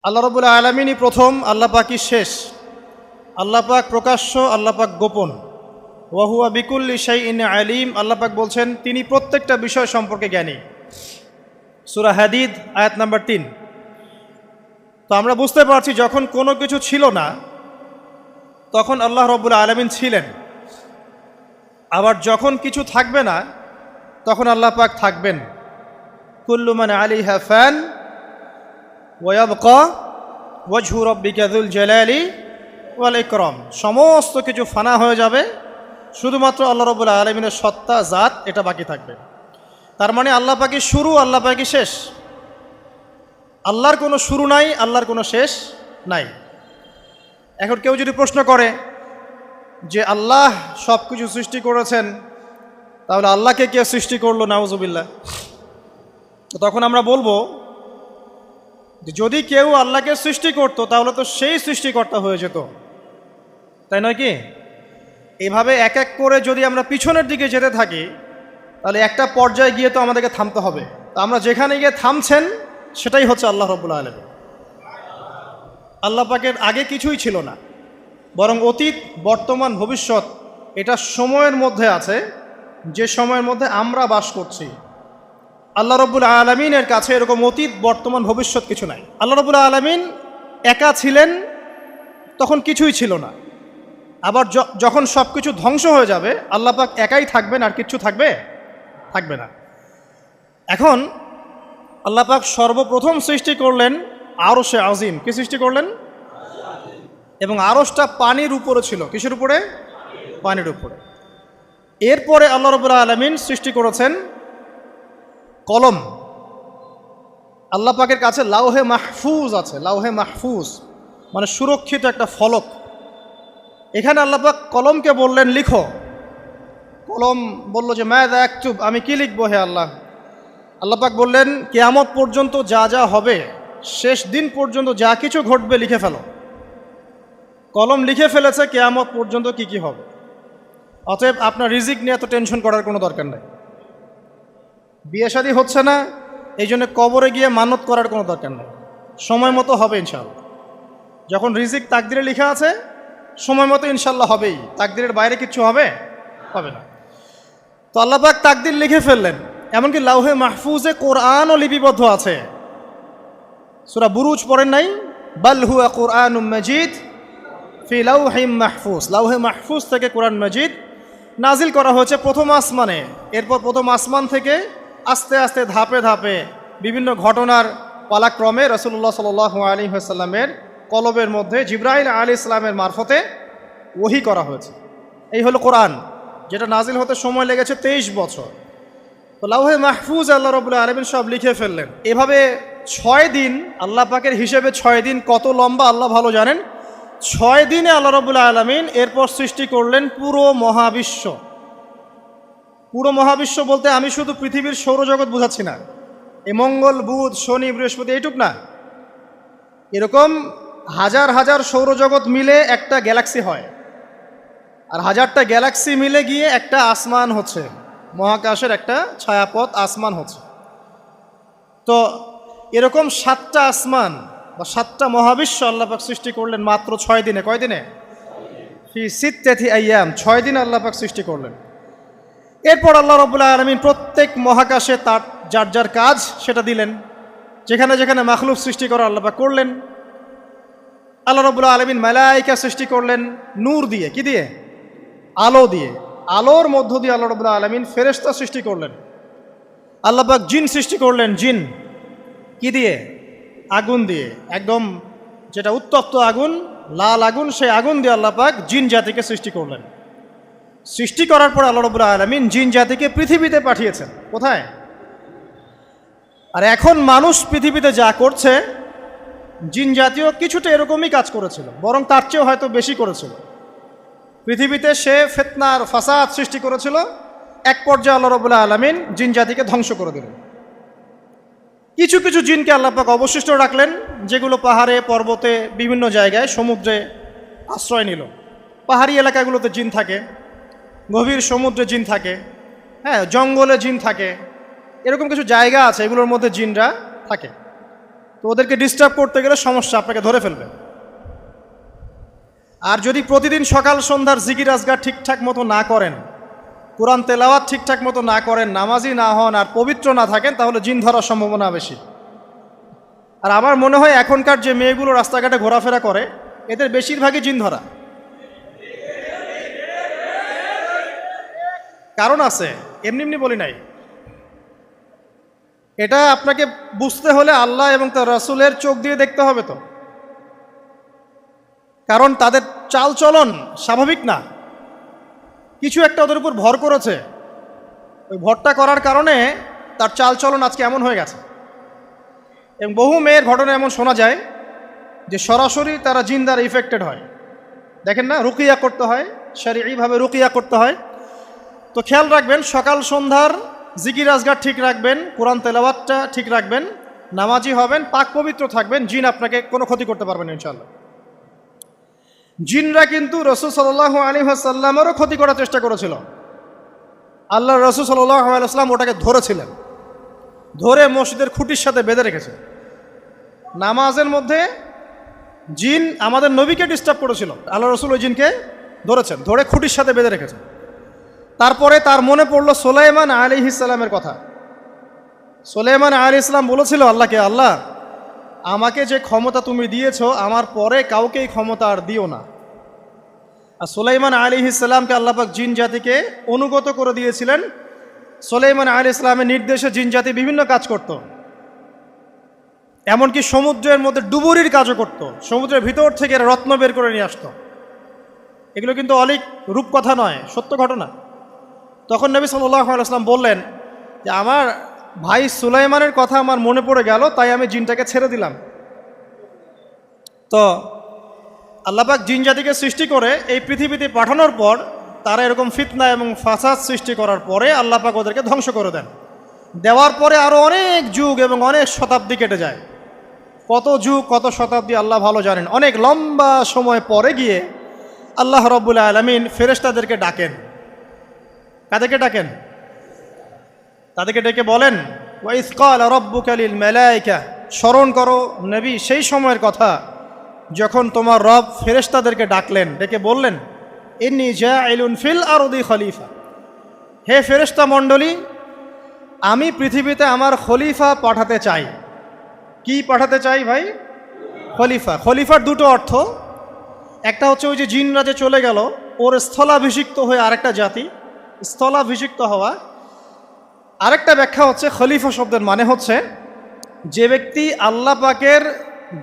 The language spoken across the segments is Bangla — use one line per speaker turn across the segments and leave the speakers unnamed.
আল্লাহ রাব্বুল আলামিনই প্রথম, আল্লাহ পাকই শেষ। আল্লাহ পাক প্রকাশ্য, আল্লাহ পাক গোপন। ওয়া হুয়া বিকুল্লি শাইইন আলিম। আল্লাহ পাক বলছেন তিনি প্রত্যেকটা বিষয় সম্পর্কে জ্ঞানী। সূরা হাদিদ আয়াত নাম্বার 3। তো আমরা বুঝতে পারছি যখন কোনো কিছু ছিল না তখন আল্লাহ রাব্বুল আলামিন ছিলেন, আবার যখন কিছু থাকবে না তখন আল্লাহ পাক থাকবেন। কুল্লু মান আলাইহা ফান ওয়া ইয়াবকা ওয়াজহু রাব্বিকা যুল জালালি ওয়াল ইকরাম। সমস্ত কিছু ফানা হয়ে যাবে, শুধুমাত্র আল্লাহ রাব্বুল আলামিনের সত্তা, জাত এটা বাকি থাকবে। তার মানে আল্লাহ পাকই শুরু, আল্লাহ পাকই শেষ। আল্লাহর কোনো শুরু নাই, আল্লাহর কোনো শেষ নাই। এখন কেউ যদি প্রশ্ন করে যে আল্লাহ সব কিছু সৃষ্টি করেছেন, তাহলে আল্লাহকে কে সৃষ্টি করলো? নাউজুবিল্লাহ। তো তখন আমরা বলবো যে যদি কেউ আল্লাহকে সৃষ্টি করতো তাহলে তো সেই সৃষ্টিকর্তা হয়ে যেত, তাই নয় কি? এইভাবে এক এক করে যদি আমরা পিছনের দিকে যেতে থাকি তাহলে একটা পর্যায়ে গিয়ে তো আমাদেরকে থামতে হবে। তো আমরা যেখানে গিয়ে থামছেন সেটাই হচ্ছে আল্লাহ রাব্বুল আলামিন। আল্লাহ পাকের আগে কিছুই ছিল না, বরং অতীত, বর্তমান, ভবিষ্যৎ এটা সময়ের মধ্যে আছে, যে সময়ের মধ্যে আমরা বাস করছি। আল্লাহ রাব্বুল আলামিনের কাছে এরকম অতীত, বর্তমান, ভবিষ্যৎ কিছু নাই। আল্লাহ রাব্বুল আলামিন একা ছিলেন, তখন কিছুই ছিল না। আবার যখন সব কিছু ধ্বংস হয়ে যাবে আল্লাহ পাক একাই থাকবেন, আর কিচ্ছু থাকবে না। এখন আল্লাহ পাক সর্বপ্রথম সৃষ্টি করলেন আরশে আজিম। কি সৃষ্টি করলেন? এবং আরশটা পানির উপরে ছিল। কিসের উপরে? পানির উপরে। এরপরে আল্লাহ রাব্বুল আলামিন সৃষ্টি করেছেন কলম। আল্লাহ পাকের কাছে লাউহে মাহফুজ আছে। লাউহে মাহফুজ মানে সুরক্ষিত একটা ফলক। এখানে আল্লাহ পাক কলমকে বললেন লিখো। কলম বলল যে মাযা আকতুব, আমি কি লিখবো হে আল্লাহ? আল্লাহ পাক বললেন কিয়ামত পর্যন্ত যা যা হবে, শেষ দিন পর্যন্ত যা কিছু ঘটবে লিখে ফেলো। কলম লিখে ফেলেছে কিয়ামত পর্যন্ত কি কি হবে। অতএব আপনার রিজিক নিয়ে এত টেনশন করার কোনো দরকার নেই। বিয়ে শাদী হচ্ছে না, এই জন্য কবরে গিয়ে মানত করার কোনো দরকার নেই। সময় মতো হবে ইনশাআল্লাহ। যখন রিজিক তাকদিরে লেখা আছে সময় মতো ইনশাল্লাহ হবেই। তাকদিরের বাইরে কিচ্ছু হবে না। তো আল্লাহ পাক তাকদির লিখে ফেললেন। এমনকি লাউহে মাহফুজে কোরআনও লিপিবদ্ধ আছে। সূরা বুরুজ পড়েন নাই? বাল হুয়া কুরআনুম মাজিদ ফি লাউহিম মাহফুজ। লাউহে মাহফুজ থেকে কোরআন মাজিদ নাজিল করা হয়েছে প্রথম আসমানে। এরপর প্রথম আসমান থেকে আস্তে আস্তে ধাপে ধাপে বিভিন্ন ঘটনার পালাক্রমে রাসূলুল্লাহ সাল্লাল্লাহু আলাইহি ওয়াসাল্লামের কলবের মধ্যে জিবরাইল আলাইহিস সালামের মারফতে ওহী করা হয়েছে। এই হলো কোরআন, যেটা নাজিল হতে সময় লেগেছে 23 বছর। তো লাউহে মাহফুজ আল্লাহ রাব্বুল আলামিন সব লিখে ফেললেন। এভাবে 6 দিন, আল্লাহ পাকের হিসেবে 6 দিন কত লম্বা আল্লাহ ভালো জানেন। 6 দিনে আল্লাহ রাব্বুল আলামিন এরপর সৃষ্টি করলেন পুরো মহাবিশ্ব। পুরো মহাবিশ্ব বলতে আমি শুধু পৃথিবীর সৌরজগৎ বোঝাচ্ছি না। এই মঙ্গল, বুধ, শনি, বৃহস্পতি এইটুক না, এরকম হাজার হাজার সৌরজগৎ মিলে একটা গ্যালাক্সি হয়, আর হাজারটা গ্যালাক্সি মিলে গিয়ে একটা আসমান হচ্ছে, মহাকাশের একটা ছায়াপথ আসমান হচ্ছে। তো এরকম 7টা আসমান বা 7টা মহাবিশ্ব আল্লাহ পাক সৃষ্টি করলেন মাত্র 6 দিনে। কয় দিনে? ফি সিত্তাতি আইয়াম। 6 দিন আল্লাহ পাক সৃষ্টি করলেন। এরপর আল্লাহ রাব্বুল আলামিন প্রত্যেক মহাকাশে তার যার যার কাজ সেটা দিলেন। যেখানে যেখানে মাখলুক সৃষ্টি করা আল্লাহ পাক করলেন। আল্লাহ রাব্বুল আলামিন মালায়েকা সৃষ্টি করলেন নূর দিয়ে। কি দিয়ে? আলো দিয়ে। আলোর মধ্য দিয়ে আল্লাহ রাব্বুল আলামিন ফেরেশতা সৃষ্টি করলেন। আল্লাহ পাক জিন সৃষ্টি করলেন। জিন কি দিয়ে? আগুন দিয়ে। একদম যেটা উত্তপ্ত আগুন, লাল আগুন, সেই আগুন দিয়ে আল্লাহ পাক জিন জাতিকে সৃষ্টি করলেন। সৃষ্টি করার পর আল্লাহ রাব্বুল আলামিন জিন জাতিকে পৃথিবীতে পাঠিয়েছেন। কোথায়? আর এখন মানুষ পৃথিবীতে যা করছে, জিন জাতীয় কিছুটা এরকমই কাজ করেছিল, বরং তার চেয়েও হয়তো বেশি করেছিল। পৃথিবীতে সে ফিতনার ফাসাদ সৃষ্টি করেছিল। এক পর্যায়ে আল্লাহ রাব্বুল আলামিন জিন জাতিকে ধ্বংস করে দিলেন। কিছু কিছু জিনকে আল্লাহ পাক অবশিষ্ট রাখলেন, যেগুলো পাহাড়ে, পর্বতে, বিভিন্ন জায়গায়, সমুদ্রে আশ্রয় নিল। পাহাড়ি এলাকাগুলোতে জিন থাকে, গভীর সমুদ্রে জিন থাকে, হ্যাঁ, জঙ্গলে জিন থাকে। এরকম কিছু জায়গা আছে, এগুলোর মধ্যে জিনরা থাকে। তো ওদেরকে ডিস্টার্ব করতে গেলে সমস্যা, আপনাকে ধরে ফেলবে। আর যদি প্রতিদিন সকাল সন্ধ্যার জিকির আজগার ঠিকঠাক মতো না করেন, কোরআন তেলাওয়াত ঠিকঠাক মতো না করেন, নামাজি না হন আর পবিত্র না থাকেন, তাহলে জিন ধরার সম্ভাবনা বেশি। আর আমার মনে হয় এখনকার যে মেয়েগুলো রাস্তাঘাটে ঘোরাফেরা করে, এদের বেশিরভাগই জিন ধরা। কারণ আছে, এমনি এমনি বলি নাই। এটা আপনাকে বুঝতে হলে আল্লাহ এবং তার রাসূলের চোখ দিয়ে দেখতে হবে তো। কারণ তাদের চালচলন স্বাভাবিক না, কিছু একটা ওদের উপর ভর করেছে। ওই ভরটা করার কারণে তার চালচলন আজকে এমন হয়ে গেছে। এবং বহু মেয়ের ঘটনা এমন শোনা যায় যে সরাসরি তারা জিন দ্বারা ইফেক্টেড হয়। দেখেন না, রুকিয়া করতে হয়, শরীয়ীভাবে রুকিয়া করতে হয়। তো খেয়াল রাখবেন, সকাল সন্ধ্যার জিকির আজগার ঠিক রাখবেন, কোরআন তেলাওয়াতটা ঠিক রাখবেন, নামাজি হবেন, পাক পবিত্র থাকবেন, জিন আপনাকে কোনো ক্ষতি করতে পারবেন না ইনশাআল্লাহ। জিনরা কিন্তু রাসূল সাল্লাল্লাহু আলাইহি ওয়াসাল্লামেরও ক্ষতি করার চেষ্টা করেছিল। আল্লাহ রাসূল সাল্লাল্লাহু আলাইহি ওয়াসাল্লাম ওটাকে ধরেছিলেন, ধরে মসজিদের খুঁটির সাথে বেঁধে রেখেছে। নামাজের মধ্যে জিন আমাদের নবীকে ডিস্টার্ব করেছিল, আল্লাহ রাসূল ওই জিনকে ধরেছেন, ধরে খুঁটির সাথে বেঁধে রেখেছেন। তারপরে তার মনে পড়ল সুলাইমান আলাইহিস সালামের কথা। সুলাইমান আলাইহিস সালাম বলেছিল আল্লাহকে, আল্লাহ আমাকে যে ক্ষমতা তুমি দিয়েছো, আমার পরে কাউকে এই ক্ষমতা আর দিও না। আর সুলাইমান আলাইহিস সালামকে আল্লাহ পাক জিন জাতিকে অনুগত করে দিয়েছিলেন। সুলাইমান আলাইহিস সালামের নির্দেশে জিন জাতি বিভিন্ন কাজ করত, এমনকি সমুদ্রের মধ্যে ডুবুরির কাজও করত, সমুদ্রের ভিতর থেকে রত্ন বের করে নিয়ে আসতো। এগুলো কিন্তু অলিক রূপকথা নয়, সত্য ঘটনা। তখন নবী সাল্লাল্লাহু আলাইহি ওয়াসাল্লাম বললেন যে আমার ভাই সুলাইমানের কথা আমার মনে পড়ে গেল, তাই আমি জিনটাকে ছেড়ে দিলাম। তো আল্লাহ পাক জিন জাতিকে সৃষ্টি করে এই পৃথিবীতে পাঠানোর পর তারা এরকম ফিতনা এবং ফাসাদ সৃষ্টি করার পরে আল্লাহ পাক ওদেরকে ধ্বংস করে দেন। দেওয়ার পরে আরও অনেক যুগ এবং অনেক শতাব্দী কেটে যায়। কত যুগ কত শতাব্দী আল্লাহ ভালো জানেন। অনেক লম্বা সময় পরে গিয়ে আল্লাহ রাব্বুল আলামিন ফেরেশতাদেরকে ডাকেন। কাদেরকে ডাকেন? তাদেরকে ডেকে বলেন, ওয়া ইয ক্বালা রাব্বুকা লিল মালায়েকা, স্মরণ করো নবী সেই সময়ের কথা যখন তোমার রব ফেরেশতাদেরকে ডাকলেন, ডেকে বললেন, ইন্নী জাইলুন ফিল আরদি খলিফা, হে ফেরেশতা মণ্ডলী, আমি পৃথিবীতে আমার খলিফা পাঠাতে চাই। কি পাঠাতে চাই ভাই? খলিফা। খলিফার দুটো অর্থ, একটা হচ্ছে ওই যে জিনরা যে চলে গেল, ওর স্থলাভিষিক্ত হয়ে আরেকটা জাতি, স্থলাভিষিক্ত হওয়া। আরেকটা ব্যাখ্যা হচ্ছে খলিফা শব্দের মানে হচ্ছে যে ব্যক্তি আল্লাহ পাকের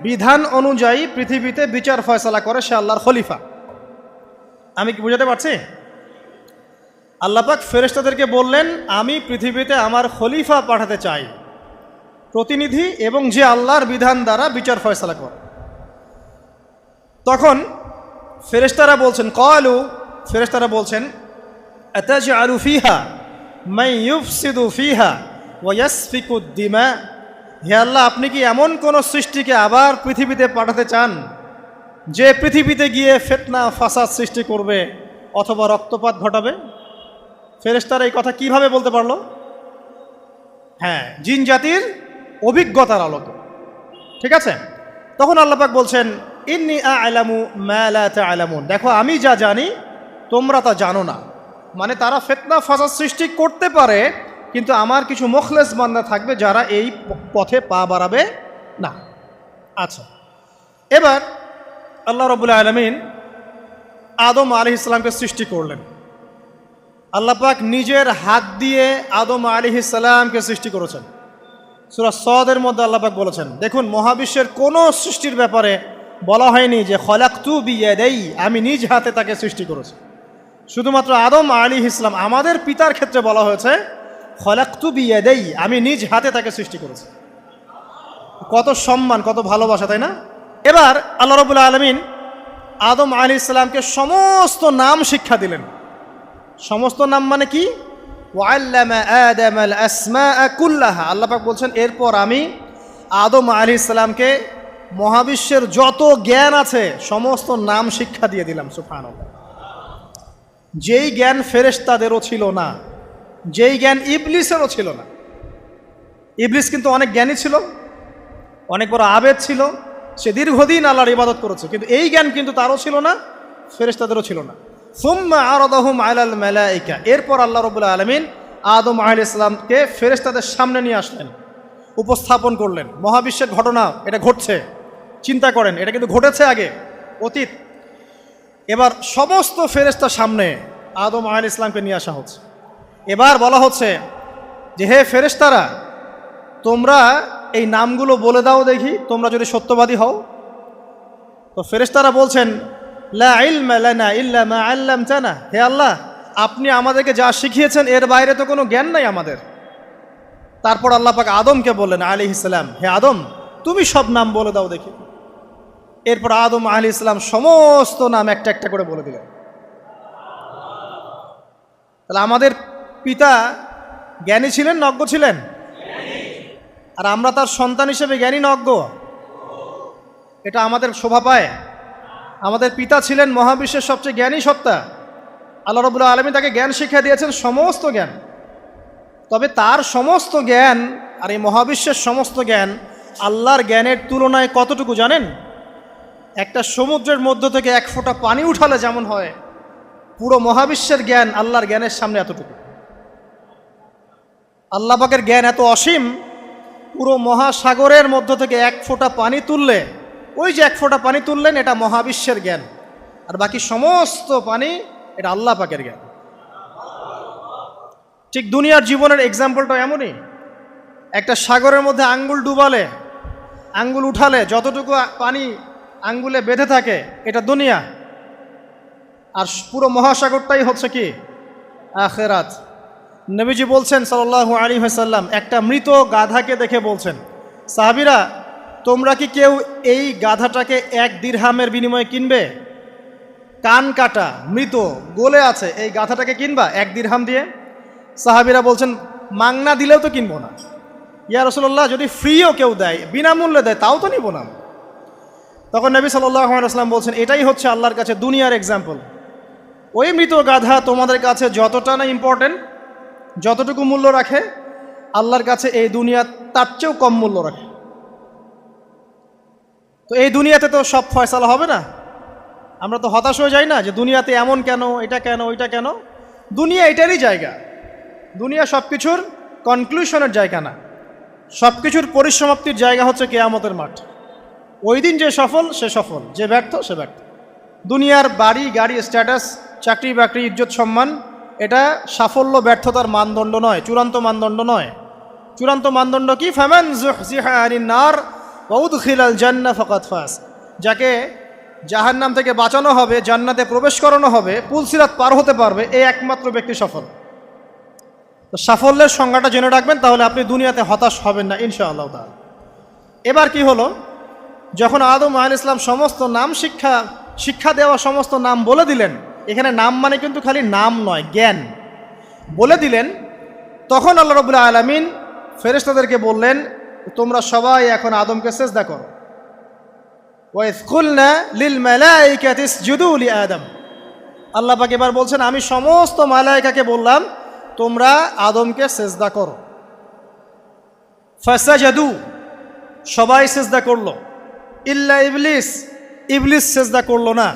বিধান অনুযায়ী পৃথিবীতে বিচার ফয়সালা করে, সে আল্লাহর খলিফা। আমি কি বুঝাতে পারছি? আল্লাহ পাক ফেরেশতাদেরকে বললেন, আমি পৃথিবীতে আমার খলিফা পাঠাতে চাই, প্রতিনিধি, এবং যে আল্লাহর বিধান দ্বারা বিচার ফয়সালা করে। তখন ফেরেশতারা বলছেন, ক্বালু, ফেরেশতারা বলছেন, আতাজআলু ফিহা মান ইউফসিদু ফিহা ওয়া ইয়াসফিকুদ দিমা, হে আল্লাহ, আপনি কি এমন কোন সৃষ্টিকে আবার পৃথিবীতে পাঠাতে চান যে পৃথিবীতে গিয়ে ফিতনা ফাসাদ সৃষ্টি করবে অথবা রক্তপাত ঘটাবে? ফেরেশতারা এই কথা কিভাবে বলতে পারলো? হ্যাঁ, জিন জাতির অভিজ্ঞতার আলোকে। ঠিক আছে? তখন আল্লাহ পাক বলছেন, ইন্নী আ'লামু মা লা তা'লামুন, দেখো আমি যা জানি তোমরা তা জানো না। মানে তারা ফিতনা ফাসাদ সৃষ্টি করতে পারে, কিন্তু আমার কিছু মুখলেস বান্দা থাকবে যারা এই পথে পা বাড়াবে না। আচ্ছা, এবার আল্লাহ রাব্বুল আলামিন আদম আলাইহিস সালামকে সৃষ্টি করলেন। আল্লাহ পাক নিজের হাত দিয়ে আদম আলাইহিস সালামকে সৃষ্টি করেছেন। সূরা সদের মধ্যে আল্লাহ পাক বলেছেন, দেখুন মহাবিশ্বের কোনো সৃষ্টির ব্যাপারে বলা হয়নি যে খলাকতু বিয়াদাই, আমি নিজ হাতে তাকে সৃষ্টি করেছি। শুধুমাত্র আদম আলাইহিস সালাম, আমাদের পিতার ক্ষেত্রে বলা হয়েছে খলাকতু বিয়াদাই, আমি নিজ হাতে তাকে সৃষ্টি করেছি। কত সম্মান, কত ভালোবাসা, তাই না? এবার আল্লাহ রাব্বুল আলামিন আদম আলাইহিস সালামকে সমস্ত নাম শিক্ষা দিলেন। সমস্ত নাম মানে কি? ওয়াল্লামা আদামাল আসমাআ কুল্লাহা, আল্লাহ পাক বলছেন এরপর আমি আদম আলাইহিস সালামকে মহাবিশ্বের যত জ্ঞান আছে সমস্ত নাম শিক্ষা দিয়ে দিলাম। সুবহানাল্লাহ। যেই জ্ঞান ফেরেশতাদেরও ছিল না, যেই জ্ঞান ইবলিসেরও ছিল না। ইবলিস কিন্তু অনেক জ্ঞানী ছিল, অনেক বড় আবেদ ছিল, সে দীর্ঘদিন আল্লাহর ইবাদত করেছে, কিন্তু এই জ্ঞান কিন্তু তারও ছিল না, ফেরেশতাদেরও ছিল না। সুম্মা আরাদাহুম আলাল মালাইকা, এরপর আল্লাহ রাব্বুল আলামিন আদম আলাইহিস সালামকে ফেরেশতাদের সামনে নিয়ে আসলেন, উপস্থাপন করলেন। মহাবিশ্বের ঘটনা, এটা ঘটছে, চিন্তা করেন, এটা কিন্তু ঘটেছে আগে, অতীত। এবার সমস্ত ফেরেশতার সামনে আদম আলাইহিস সালামকে নিয়ে আসা হচ্ছে। এবার বলা হচ্ছে যে, হে ফেরেশতারা, তোমরা এই নামগুলো বলে দাও দেখি, তোমরা যদি সত্যবাদী হও। তো ফেরেশতারা বলছেন, লা ইলমা লানা ইল্লা মা আল্লামতানা, হে আল্লাহ, আপনি আমাদেরকে যা শিখিয়েছেন এর বাইরে তো কোনো জ্ঞান নাই আমাদের। তারপর আল্লাহ পাক আদমকে বললেন আলাইহিস সালাম, হে আদম, তুমি সব নাম বলে দাও দেখি। এরপর আদম আলাইহিস সালাম সমস্ত নাম একটা একটা করে বলে দিলেন। তাহলে আমাদের পিতা জ্ঞানী ছিলেন, নজ্ঞ ছিলেন? আর আমরা তার সন্তান হিসেবে জ্ঞানী না অজ্ঞ? এটা আমাদের শোভা পায়? আমাদের পিতা ছিলেন মহাবিশ্বের সবচেয়ে জ্ঞানী সত্তা, আল্লাহ রাব্বুল আলামিন তাকে জ্ঞান শিক্ষা দিয়েছেন, সমস্ত জ্ঞান। তবে তার সমস্ত জ্ঞান আর এই মহাবিশ্বের সমস্ত জ্ঞান আল্লাহর জ্ঞানের তুলনায় কতটুকু জানেন? একটা সমুদ্রের মধ্য থেকে এক ফোঁটা পানি উঠালে যেমন হয়, পুরো মহাবিশ্বের জ্ঞান আল্লাহর জ্ঞানের সামনে এতটুকু। আল্লাহ পাকের জ্ঞান এত অসীম, পুরো মহাসাগরের মধ্য থেকে এক ফোঁটা পানি তুললে, ওই যে এক ফোঁটা পানি তুললেন, এটা মহাবিশ্বের জ্ঞান, আর বাকি সমস্ত পানি এটা আল্লাহ পাকের জ্ঞান। ঠিক দুনিয়ার জীবনের এক্সাম্পলটা এমনই। একটা সাগরের মধ্যে আঙ্গুল ডুবালে, আঙ্গুল উঠালে যতটুকু পানি আঙ্গুলে বেঁধে থাকে, এটা দুনিয়া। আর পুরো মহাসাগরটাই হচ্ছে কি? আখিরাত। নবীজি বলছেন সাল্লাল্লাহু আলাইহি ওয়াসাল্লাম, একটা মৃত গাধাকে দেখে বলছেন, সাহাবীরা, তোমরা কি কেউ এই গাধাটাকে 1 দিরহামের বিনিময়ে কিনবে? কান কাটা, মৃত, গলে আছে, এই গাধাটাকে কিনবা 1 দিরহাম দিয়ে? সাহাবীরা বলছেন, মাংনা দিলেও তো কিনবো না। ইয়া রাসূলুল্লাহ, যদি ফ্রিও কেউ দেয়, বিনামূল্যে দেয়, তাও তো নিব না। তখন নবী সাল্লাল্লাহু আলাইহি ওয়াসাল্লাম বলছেন, এটাই হচ্ছে আল্লাহর কাছে দুনিয়ার এক্সাম্পল। ওই মৃত গাধা তোমাদের কাছে যতটা না ইম্পর্টেন্ট, যতটুকু মূল্য রাখে, আল্লাহর কাছে এই দুনিয়া তার চেয়েও কম মূল্য রাখে। তো এই দুনিয়াতে তো সব ফয়সালা হবে না। আমরা তো হতাশ হয়ে যাই না যে দুনিয়াতে এমন কেন, এটা কেন, ওইটা কেন। দুনিয়া এটারই জায়গা, দুনিয়া সব কিছুর কনক্লুশনের জায়গা না, সব কিছুর পরিসমাপ্তির জায়গা হচ্ছে কিয়ামতের মাঠ। ওই দিন যে সফল সে সফল, যে ব্যর্থ সে ব্যর্থ। দুনিয়ার বাড়ি গাড়ি, স্ট্যাটাস, চাকরি বাকরি, ইজ্জত সম্মান, এটা সাফল্য ব্যর্থতার মানদণ্ড নয়, চূড়ান্ত মানদণ্ড নয়। চূড়ান্ত মানদণ্ড কি? ফামান যুহজিহা আনিন নার ওয়া উদখিলাল জান্নাহ ফাকাদ ফাজ, যাকে জাহান্নাম থেকে বাঁচানো হবে, জান্নাতে প্রবেশ করানো হবে, পুলসিরাত পার হতে পারবে, এই একমাত্র ব্যক্তি সফল। তো সাফল্যের সংজ্ঞাটা জেনে রাখবেন, তাহলে আপনি দুনিয়াতে হতাশ হবেন না ইনশাআল্লাহ তাআলা। এবার কি হলো, যখন আদম আলাইহিস সালাম সমস্ত নাম শিক্ষা দেওয়া সমস্ত নাম বলে দিলেন, এখানে নাম মানে কিন্তু খালি নাম নয়, জ্ঞান বলে দিলেন, তখন আল্লাহ রাব্বুল আলামিন ফেরেশতাদেরকে বললেন, তোমরা সবাই এখন আদমকে সিজদা করো। ওয়া ইয কুলনা লিল মালাইকাতি ইসজুদু লি আদম, আল্লাহ পাক এবার বলছেন, আমি সমস্ত মালায়েকাকে বললাম তোমরা আদমকে সিজদা করো। ফাসাজাদু, সবাই সিজদা করলো, ইল্লা ইবলিস, ইবলিস সিজদা করলো না।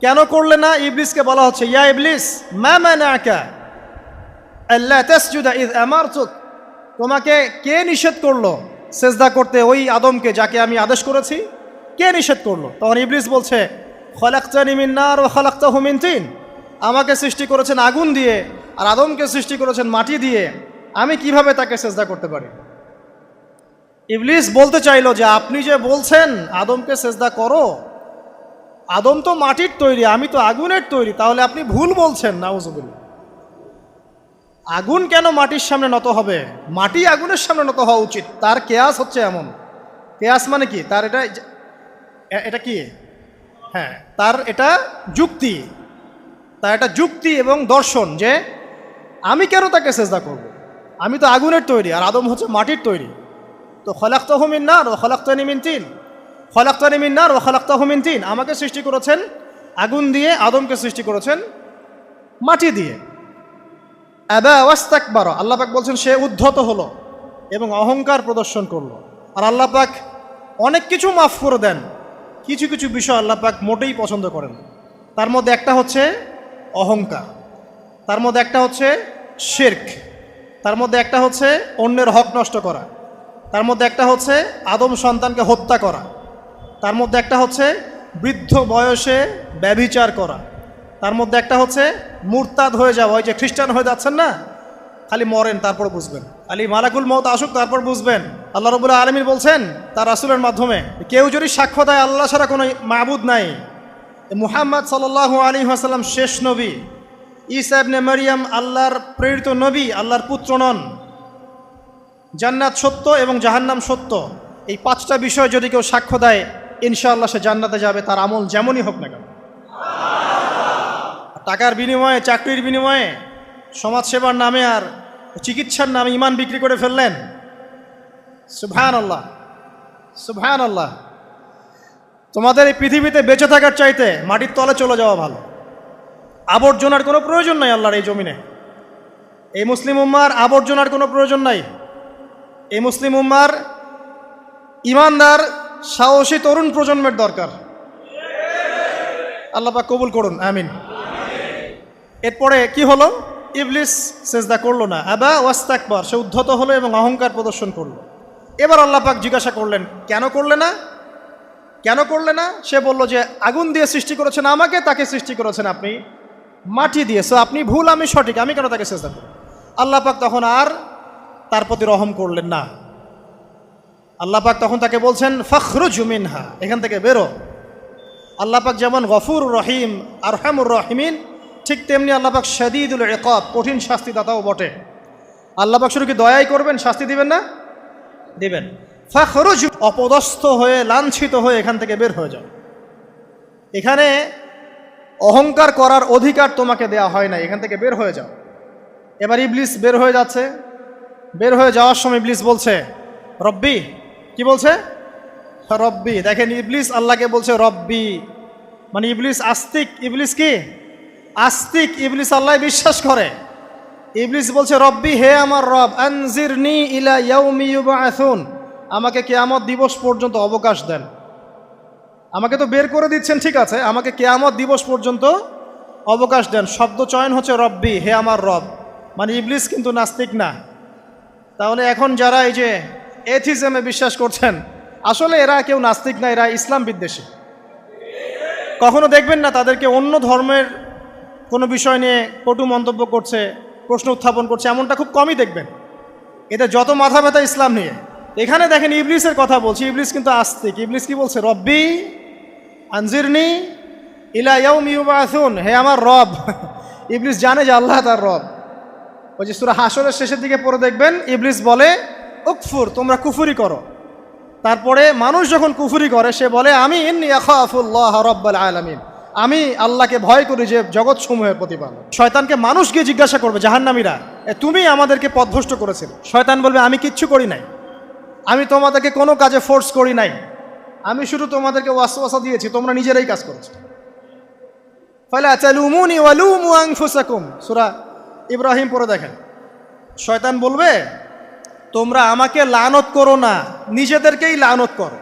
কেন করলে না? ইবলিসকে বলা হচ্ছে, ইয়া ইবলিস মা মানাকা আল্লা তাসজুদা ইয আমারতুক, তোমাকে কে নিষেধ করলো সিজদা করতে ওই আদমকে যাকে আমি আদেশ করেছি? কে নিষেধ করলো? তখন ইবলিস বলছে, খলাকতানি মিন নার ওয়া খলাকতাহু মিন তিন, আমাকে সৃষ্টি করেছেন আগুন দিয়ে আর আদমকে সৃষ্টি করেছেন মাটি দিয়ে, আমি কিভাবে তাকে সিজদা করতে পারি? ইবলিস বলতে চাইলো যে আপনি যে বলছেন আদমকে সিজদা করো, আদম তো মাটির তৈরি, আমি তো আগুনের তৈরি, তাহলে আপনি ভুল বলছেন। নাউজুবিল্লাহ। আগুন কেন মাটির সামনে নত হবে? মাটি আগুনের সামনে নত হওয়া উচিত। তার কেয়াস হচ্ছে এমন, কেয়াস মানে কি? তার এটা কি? হ্যাঁ, তার এটা যুক্তি, তার এটা যুক্তি এবং দর্শন যে আমি কেন তাকে সিজদা করব? আমি তো আগুনের তৈরি আর আদম হচ্ছে মাটির তৈরি। তো খলাকতাহু মিন নার ওয়া খলাকতানি মিন তিন, খলাকতানি মিন নার ওয়া খলাকতাহু মিন তিন, আমাকে সৃষ্টি করেছেন আগুন দিয়ে, আদমকে সৃষ্টি করেছেন মাটি দিয়ে। আবা ওয়াস্তাকবারা, আল্লাহ পাক বলছেন সে উদ্ধত হলো এবং অহংকার প্রদর্শন করলো। আর আল্লাহ পাক অনেক কিছু মাফ করে দেন, কিছু কিছু বিষয় আল্লাহ পাক মোটেই পছন্দ করেন। তার মধ্যে একটা হচ্ছে অহংকার, তার মধ্যে একটা হচ্ছে শিরক, তার মধ্যে একটা হচ্ছে অন্যের হক নষ্ট করা, তার মধ্যে একটা হচ্ছে আদম সন্তানকে হত্যা করা, তার মধ্যে একটা হচ্ছে বৃদ্ধ বয়সে ব্যভিচার করা, তার মধ্যে একটা হচ্ছে মুরতাদ হয়ে যাওয়া। ওই যে খ্রিস্টান হয়ে যাচ্ছেন না, খালি মরেন তারপর বুঝবেন, খালি মালাকুল মউত আসুক তারপর বুঝবেন। আল্লাহ রাব্বুল আলামিন বলছেন তার রাসূলের মাধ্যমে, কেউ যদি সাক্ষ্য দেয় আল্লাহ ছাড়া কোনো মাবুদ নাই, মুহাম্মদ সাল্লাল্লাহু আলাইহি ওয়াসাল্লাম শেষ নবী, ঈসা ইবনে মারইয়াম আল্লাহর প্রেরিত নবী, আল্লাহর পুত্র নন, জান্নাত সত্য এবং জাহান্নাম সত্য, এই পাঁচটা বিষয় যদি কেউ সাক্ষ্য দেয় ইনশাআল্লাহ সে জান্নাতে যাবে, তার আমল যেমনই হোক না কেন। টাকার বিনিময়ে, চাকরির বিনিময়ে, সমাজসেবার নামে আর চিকিৎসার নামে ইমান বিক্রি করে ফেললেন, সুবহানাল্লাহ সুবহানাল্লাহ। তোমাদের এই পৃথিবীতে বেঁচে থাকার চাইতে মাটির তলে চলে যাওয়া ভালো। আবর্জনার কোনো প্রয়োজন নাই আল্লাহর এই জমিনে। এই মুসলিম উম্মার আবর্জনার কোনো প্রয়োজন নাই। এই মুসলিম উম্মার ইমানদার সাহসী তরুণ প্রজন্মের দরকার। আল্লাহ পাক কবুল করুন, আমিন। এরপরে কি হলো? ইবলিস সেজদা করলো না, আবা ওয়াস্তাকবার, সে উদ্ধত হলো এবং অহংকার প্রদর্শন করলো। এবার আল্লাহ পাক জিজ্ঞাসা করলেন, কেন করলে না, কেন করলে না? সে বলল যে আগুন দিয়ে সৃষ্টি করেছেন আমাকে, তাকে সৃষ্টি করেছেন আপনি মাটি দিয়ে, সো আপনি ভুল আমি সঠিক, আমি কেন তাকে সেজদা করব? আল্লাহ পাক তখন আর তার প্রতি রহম করলেন না। আল্লাহ পাক তখন তাকে বলছেন ফখরুজ মিনহা, এখান থেকে বেরো। আল্লাহ পাক যেমন গফুর রহিম আরহামুর রহিমিন, ঠিক তেমনি আল্লাহ পাক শাদীদুল ইকাব, কঠিন শাস্তিদাতাও বটে। আল্লাহ পাক শুধু কি দয়াই করবেন, শাস্তি দিবেন না? দিবেন। ফখরুজ, অপদস্থ হয়ে লাঞ্ছিত হয়ে এখান থেকে বের হয়ে যাও। এখানে অহংকার করার অধিকার তোমাকে দেয়া হয় না, এখান থেকে বের হয়ে যাও। এবার ইবলিস বের হয়ে যাচ্ছে। বের হয়ে যাওয়ার সময় ইবলিস বলছে রব্বি, কি বলছে? রব্বি। দেখেন ইবলিস আল্লাহকে বলছে রব্বি, মানে ইবলিস আস্তিক। ইবলিস কি আস্তিক? ইবলিস আল্লাহ বিশ্বাস করে। ইবলিস বলছে রব্বি, হে আমার রব, আনজিরনি ইলা ইয়াউমি ইউবআসুন, আমাকে কিয়ামত দিবস পর্যন্ত অবকাশ দেন। আমাকে তো বের করে দিচ্ছেন, ঠিক আছে, আমাকে কিয়ামত দিবস পর্যন্ত অবকাশ দেন। শব্দ চয়ন হচ্ছে রব্বি, হে আমার রব, মানে ইবলিস কিন্তু নাস্তিক না। তাহলে এখন যারা এই যে এথিজমে বিশ্বাস করছেন, আসলে এরা কেউ নাস্তিক না, এরা ইসলাম বিদ্বেষী। কখনো দেখবেন না তাদেরকে অন্য ধর্মের কোনো বিষয় নিয়ে কটু মন্তব্য করছে, প্রশ্ন উত্থাপন করছে, এমনটা খুব কমই দেখবেন। এদের যত মাথা ব্যথা ইসলাম নিয়ে। এখানে দেখেন ইবলিসের কথা বলছি, ইবলিস কিন্তু আস্তিক। ইবলিস কি বলছে? রব্বি আনজিরনি ইলা ইয়াউমি ইউবআসুন, হে আমার রব। ইবলিস জানে যে আল্লাহ তার রব। ওই যে সূরা হাশরের শেষের দিকে পড়ে দেখবেন ইবলিস বলে উকফুর, তোমরা কুফরি করো। তারপরে মানুষ যখন কুফরি করে সে বলে আমি ইন্নী আখাফুল্লাহ রাব্বাল আলামিন, আমি আল্লাহকে ভয় করি যে জগৎ সমূহের প্রতিপালক। শয়তানকে মানুষ গিয়ে জিজ্ঞাসা করবে, জাহান্নামীরা, তুমি আমাদেরকে পথভ্রষ্ট করেছিলে। শয়তান বলবে আমি কিচ্ছু করি নাই, আমি তোমাদেরকে কোনো কাজে ফোর্স করি নাই, আমি শুধু তোমাদেরকে ওয়াসওয়াসা দিয়েছি, তোমরা নিজেরাই কাজ করেছো। ফালা তালুমুনি ওয়ালুমু আনফুসাকুম, সূরা ইব্রাহিম পড়ে দেখেন। শয়তান বলবে তোমরা আমাকে লানত করো না, নিজেদেরকেই লানত করো,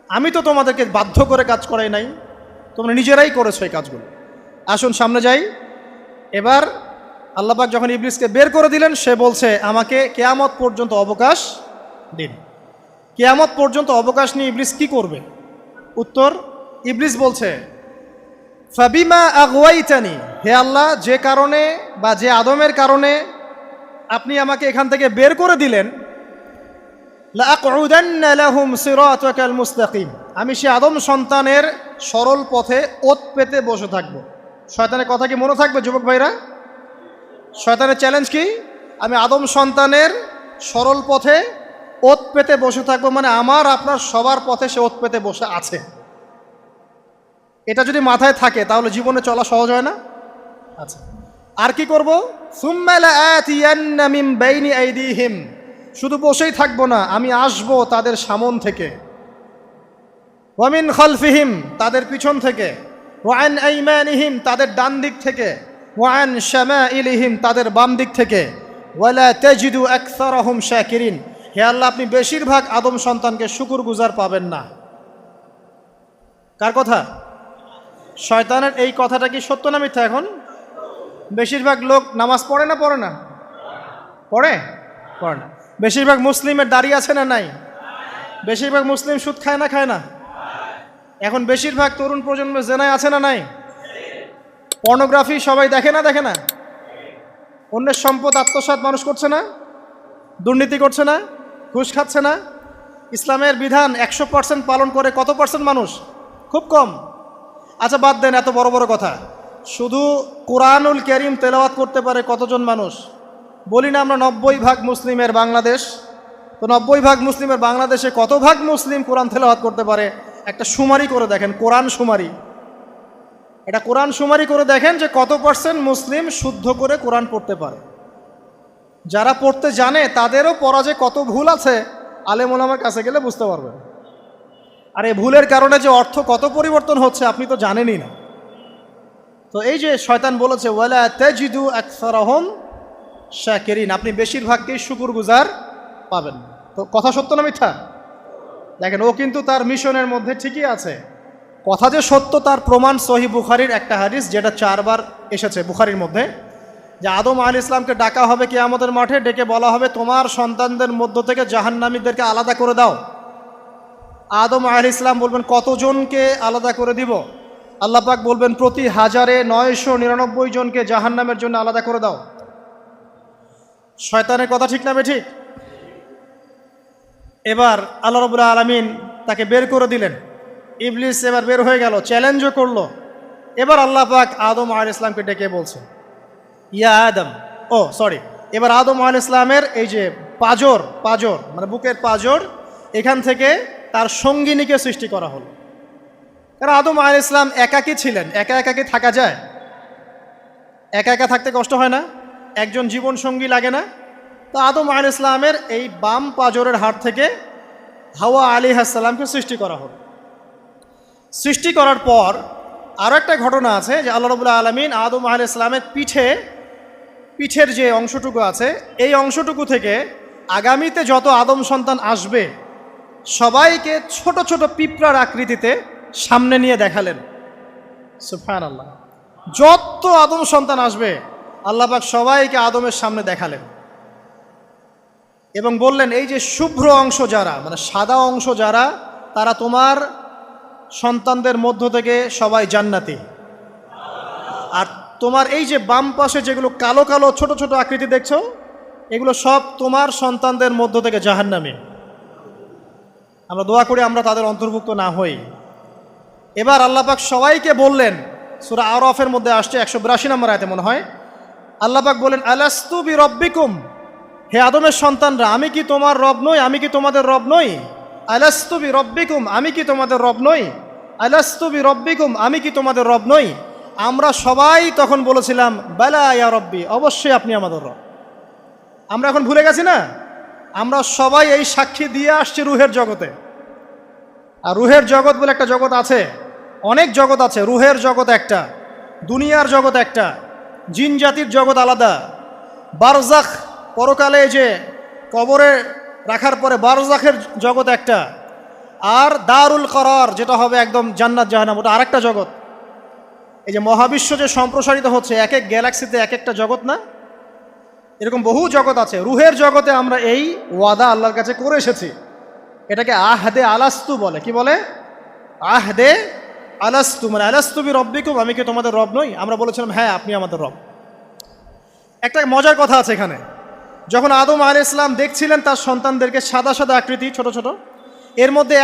আমি তো তোমাদেরকে বাধ্য করে কাজ করাই নাই, তোমরা নিজেরাই করেছো এই কাজগুলো। আসুন সামনে যাই। এবার আল্লাহ পাক যখন ইবলিসকে বের করে দিলেন, সে বলছে আমাকে কিয়ামত পর্যন্ত অবকাশ দিন। কিয়ামত পর্যন্ত অবকাশ নিয়ে ইবলিস কি করবে? উত্তর, ইবলিস বলছে ফাবিমা আগওয়াইতানি, হে আল্লাহ, যে কারণে বা যে আদমের কারণে আপনি আমাকে এখান থেকে বের করে দিলেন, লাআকউদান্না লাহুম সিরাতাকাল মুস্তাকিম, আমি সে আদম সন্তানের সরল পথে ওত পেতে বসে থাকব। শয়তানের কথা কি মনে থাকবে যুবক ভাইরা? শয়তানের চ্যালেঞ্জ কি? আমি আদম সন্তানের সরল পথে ওত পেতে বসে থাকবো, মানে আমার আপনার সবার পথে সে ওত পেতে বসে আছে। এটা যদি মাথায় থাকে তাহলে জীবনে চলা সহজ হয় না? আচ্ছা, আর কি করব? সুম্মা লাআতিয়ান্না মিন বাইনি আইদিহিম, শুধু বসেই থাকবো না, আমি আসবো তাদের সামন থেকে, ওয়া মিন খালফিহিম, তাদের পিছন থেকে, ওয়া আন আইমানিহিম, তাদের ডান দিক থেকে, ওয়া আন শামাইলিহিম, তাদের বাম দিক থেকে, ওয়ালা তাজিদু আকসারাহুম শাকিরিন, হে আল্লাহ, আপনি বেশিরভাগ আদম সন্তানকে শুকরগুজার পাবেন না। কার কথা? শয়তানের। এই কথাটা কি সত্য না মিথ্যা? এখন বেশিরভাগ লোক নামাজ পড়ে না পড়ে না? পড়ে? পড়ে না। বেশিরভাগ মুসলিমের দাড়ি আছে না নাই? বেশিরভাগ মুসলিম সুদ খায় না খায় না? এখন বেশিরভাগ তরুণ প্রজন্মের জেনায় আছে না নাই? পর্নোগ্রাফি সবাই দেখে না দেখে না? অন্যের সম্পদ আত্মসাৎ মানুষ করছে না? দুর্নীতি করছে না? ঘুষ খাচ্ছে না? ইসলামের বিধান 100% পালন করে কত পার্সেন্ট মানুষ? খুব কম। আচ্ছা বাদ দেন এত বড় বড় কথা, শুধু কোরআনুল কারীম তেলাওয়াত করতে পারে কতজন মানুষ? বলি না আমরা 90% মুসলিমের বাংলাদেশ, তো 90% মুসলিমের বাংলাদেশে কত ভাগ মুসলিম কোরআন তেলাওয়াত করতে পারে? একটা শুমারি করে দেখেন, কোরআন শুমারি। এটা কোরআন শুমারি করে দেখেন যে কত পার্সেন্ট মুসলিম শুদ্ধ করে কোরআন পড়তে পারে। যারা পড়তে জানে তাদেরও পড়া যে কত ভুল আছে, আলেম ওলামার কাছে গেলে বুঝতে পারবেন। আর এই ভুলের কারণে যে অর্থ কত পরিবর্তন হচ্ছে আপনি তো জানেনই না। তো এই যে শয়তান বলেছে ওয়ালা তাজিদু আকসারাহুম শাকিরিন, আপনি বেশিরভাগকেই শুকরগুজার পাবেন। তো কথা সত্য না মিথ্যা? দেখেন, ও কিন্তু তার মিশনের মধ্যে ঠিকই আছে। কথা যে সত্য তার প্রমাণ সহিহ বুখারীর একটা হাদিস, যেটা 4 বার এসেছে বুখারীর মধ্যে, যে আদম আলাইহিস সালামকে ডাকা হবে কিয়ামতের মাঠে, ডেকে বলা হবে তোমার সন্তানদের মধ্য থেকে জাহান্নামীদেরকে আলাদা করে দাও। আদম আলাইহিস সালাম বলবেন কতজনকে আলাদা করে দিব? আল্লাহ পাক বলবেন প্রতি 1099 জনকে জাহান্নামের জন্য আলাদা করে দাও। শয়তানের কথা ঠিক না বেঠিক? এবার আল্লাহ রাব্বুল আলামিন তাকে বের করে দিলেন। ইবলিস এবার বের হয়ে গেল, চ্যালেঞ্জও করলো। এবার আল্লাহ পাক আদম আলাইহিস সালামকে ডেকে বলছে ইয়া আদম, এবার আদম আলাইহিস সালামের এই যে পাজর মানে বুকের পাজর, এখান থেকে তার সঙ্গিনীকে সৃষ্টি করা হলো। কারণ আদম আলাইহিস সালাম একাকী ছিলেন, একা কি থাকা যায়? একা থাকতে কষ্ট হয় না? একজন জীবন সঙ্গী লাগে না? তো আদম আলাইহিস সালামের এই বাম পাজরের হাড় থেকে হাওয়া আলাইহিস সালামকে সৃষ্টি করা হলো। সৃষ্টি করার পর আরও একটা ঘটনা আছে যে আল্লাহ রাব্বুল আলামিন আদম আলাইহিস সালামের পিঠের যে অংশটুকু আছে, এই অংশটুকু থেকে আগামীতে যত আদম সন্তান আসবে সবাইকে ছোট ছোট পিঁপড়ার আকৃতিতে সামনে নিয়ে দেখালেন। সুবহানাল্লাহ। যত আদম সন্তান আসবে আল্লাহ পাক সবাইকে আদমের সামনে দেখালেন এবং বললেন এই যে শুভ্র অংশ যারা, মানে সাদা অংশ যারা, তারা তোমার সন্তানদের মধ্য থেকে সবাই জান্নাতি। আর তোমার এই যে বাম পাশে যেগুলো কালো কালো ছোট ছোট আকৃতি দেখছো, এগুলো সব তোমার সন্তানদের মধ্য থেকে জাহান্নামী। আমরা দোয়া করি আমরা তাদের অন্তর্ভুক্ত না হই। এবার আল্লাহ পাক সবাইকে বললেন, সূরা আরাফের মধ্যে আসছে 182 নম্বর আয়াতে মনে হয়, আল্লাহ পাক বলেন আলাস্তু বিরব্বিকুম, হে আদমের সন্তানরা আমি কি তোমার রব নই? আমি কি তোমাদের রব নই? আলাস্তু বিরব্বিকুম, আমি কি তোমাদের রব নই? আলাস্তু বিরব্বিকুম, আমি কি তোমাদের রব নই? আমরা সবাই তখন বলেছিলাম বালা ইয়া রব্বি, অবশ্যই আপনি আমাদের রব। আমরা এখন ভুলে গেছি না? আমরা সবাই এই সাক্ষী দিয়ে আসছি রুহের জগতে। আর রুহের জগৎ বলে একটা জগৎ আছে, অনেক জগৎ আছে। রুহের জগৎ একটা, দুনিয়ার জগৎ একটা, জিন জাতির জগৎ আলাদা, বারজাখ পরকালে যে কবরে রাখার পরে বারজাখের জগৎ একটা, আর দারুল করার যেটা হবে একদম জান্নাত জাহান্নাম, ওটা আরেকটা জগৎ। এই যে মহাবিশ্ব যে সম্প্রসারিত হচ্ছে, এক এক গ্যালাক্সিতে এক একটা জগৎ না, এরকম বহু জগৎ আছে। রুহের জগতে আমরা এই ওয়াদা আল্লাহর কাছে করে এসেছি। এটাকে আহদে আলাস্তু বলে। কি বলে? আহদে আলাস্তু, মানে আলাস্তু বি রব্বিকুম, আমি কি তোমাদের রব নই? আমরা বলেছিলাম হ্যাঁ আপনি আমাদের রব। একটা মজার কথা আছে এখানে, যখন আদম আলাইহিস সালাম দেখছিলেন তার সন্তানদেরকে সাদা সাদা আকৃতি ছোট ছোট, এর মধ্যে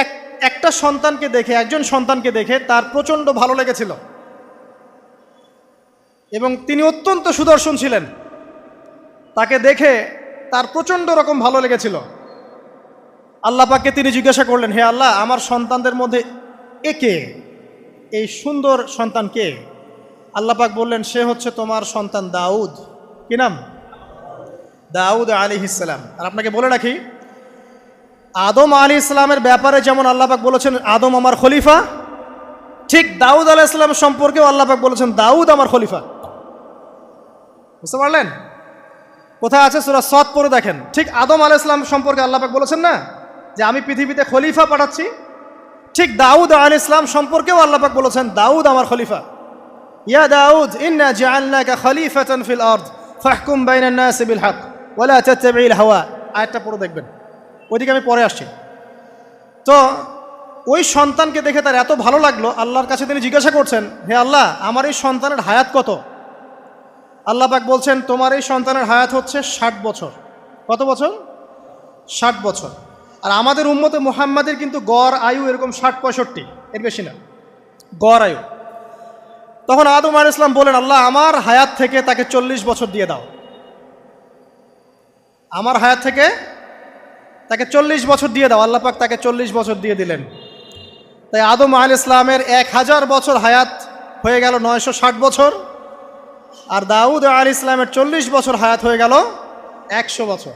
একটা সন্তানকে দেখে, একজন সন্তানকে দেখে তার প্রচণ্ড ভালো লেগেছিল এবং তিনি অত্যন্ত সুদর্শন ছিলেন। তাকে দেখে তার প্রচণ্ড রকম ভালো লেগেছিল। আল্লাহ পাককে তিনি জিজ্ঞাসা করলেন, হে আল্লাহ, আমার সন্তানদের মধ্যে একে, এই সুন্দর সন্তান কে? আল্লাহ পাক বললেন সে হচ্ছে তোমার সন্তান দাউদ। কি নাম? দাউদ আলাইহিস সালাম। আর আপনাকে বলে রাখি, আদম আলাইহিস সালামের ব্যাপারে যেমন আল্লাহ পাক বলেছেন আদম আমার খলিফা, ঠিক দাউদ আলাইহিস সালাম সম্পর্কেও আল্লাহ পাক বলেছেন দাউদ আমার খলিফা। বুঝতে পারলেন? কোথায় আছে? সূরা সদ পড়ে দেখেন। ঠিক আদম আলাইহিস সালাম সম্পর্কে আল্লাহ পাক বলেছেন না যে আমি পৃথিবীতে খলিফা পাঠাচ্ছি, ঠিক দাউদ আলাইহিস সালাম সম্পর্কেও আল্লাহ পাক বলেছেন দাউদ আমার খলিফা। ইয়া দাউদ ইন্না জাআলনাকা খলিফাতান ফিল আরদ ফাহকুম বাইনান নাসি বিল হক ওয়া লা তাত্তাবি'ল হাওয়া। আয়াতটা পড়ে দেখবেন, ওইদিকে আমি পরে আসছি। তো ওই সন্তানকে দেখে তার এত ভালো লাগলো, আল্লাহর কাছে তিনি জিজ্ঞাসা করছেন, হে আল্লাহ আমার এই সন্তানের হায়াত কত? আল্লাহ পাক বলছেন তোমার এই সন্তানের হায়াত হচ্ছে 60 বছর। কত বছর? 60 বছর। আর আমাদের উম্মতে মুহাম্মাদের কিন্তু গড় আয়ু এরকম 60-65, এর বেশি না গড় আয়ু। তখন আদম আলাইহিস সালাম বলেন, আল্লাহ আমার হায়াত থেকে তাকে 40 বছর দিয়ে দাও, আমার হায়াত থেকে তাকে 40 বছর দিয়ে দাও। আল্লাহ পাক তাকে 40 বছর দিয়ে দিলেন। তাই আদম আলাইহিস সালামের 1000 বছর হায়াত হয়ে গেল 960 বছর, আর দাউদ আলাইহিস সালামের 40 বছর হায়াত হয়ে গেল 100 বছর।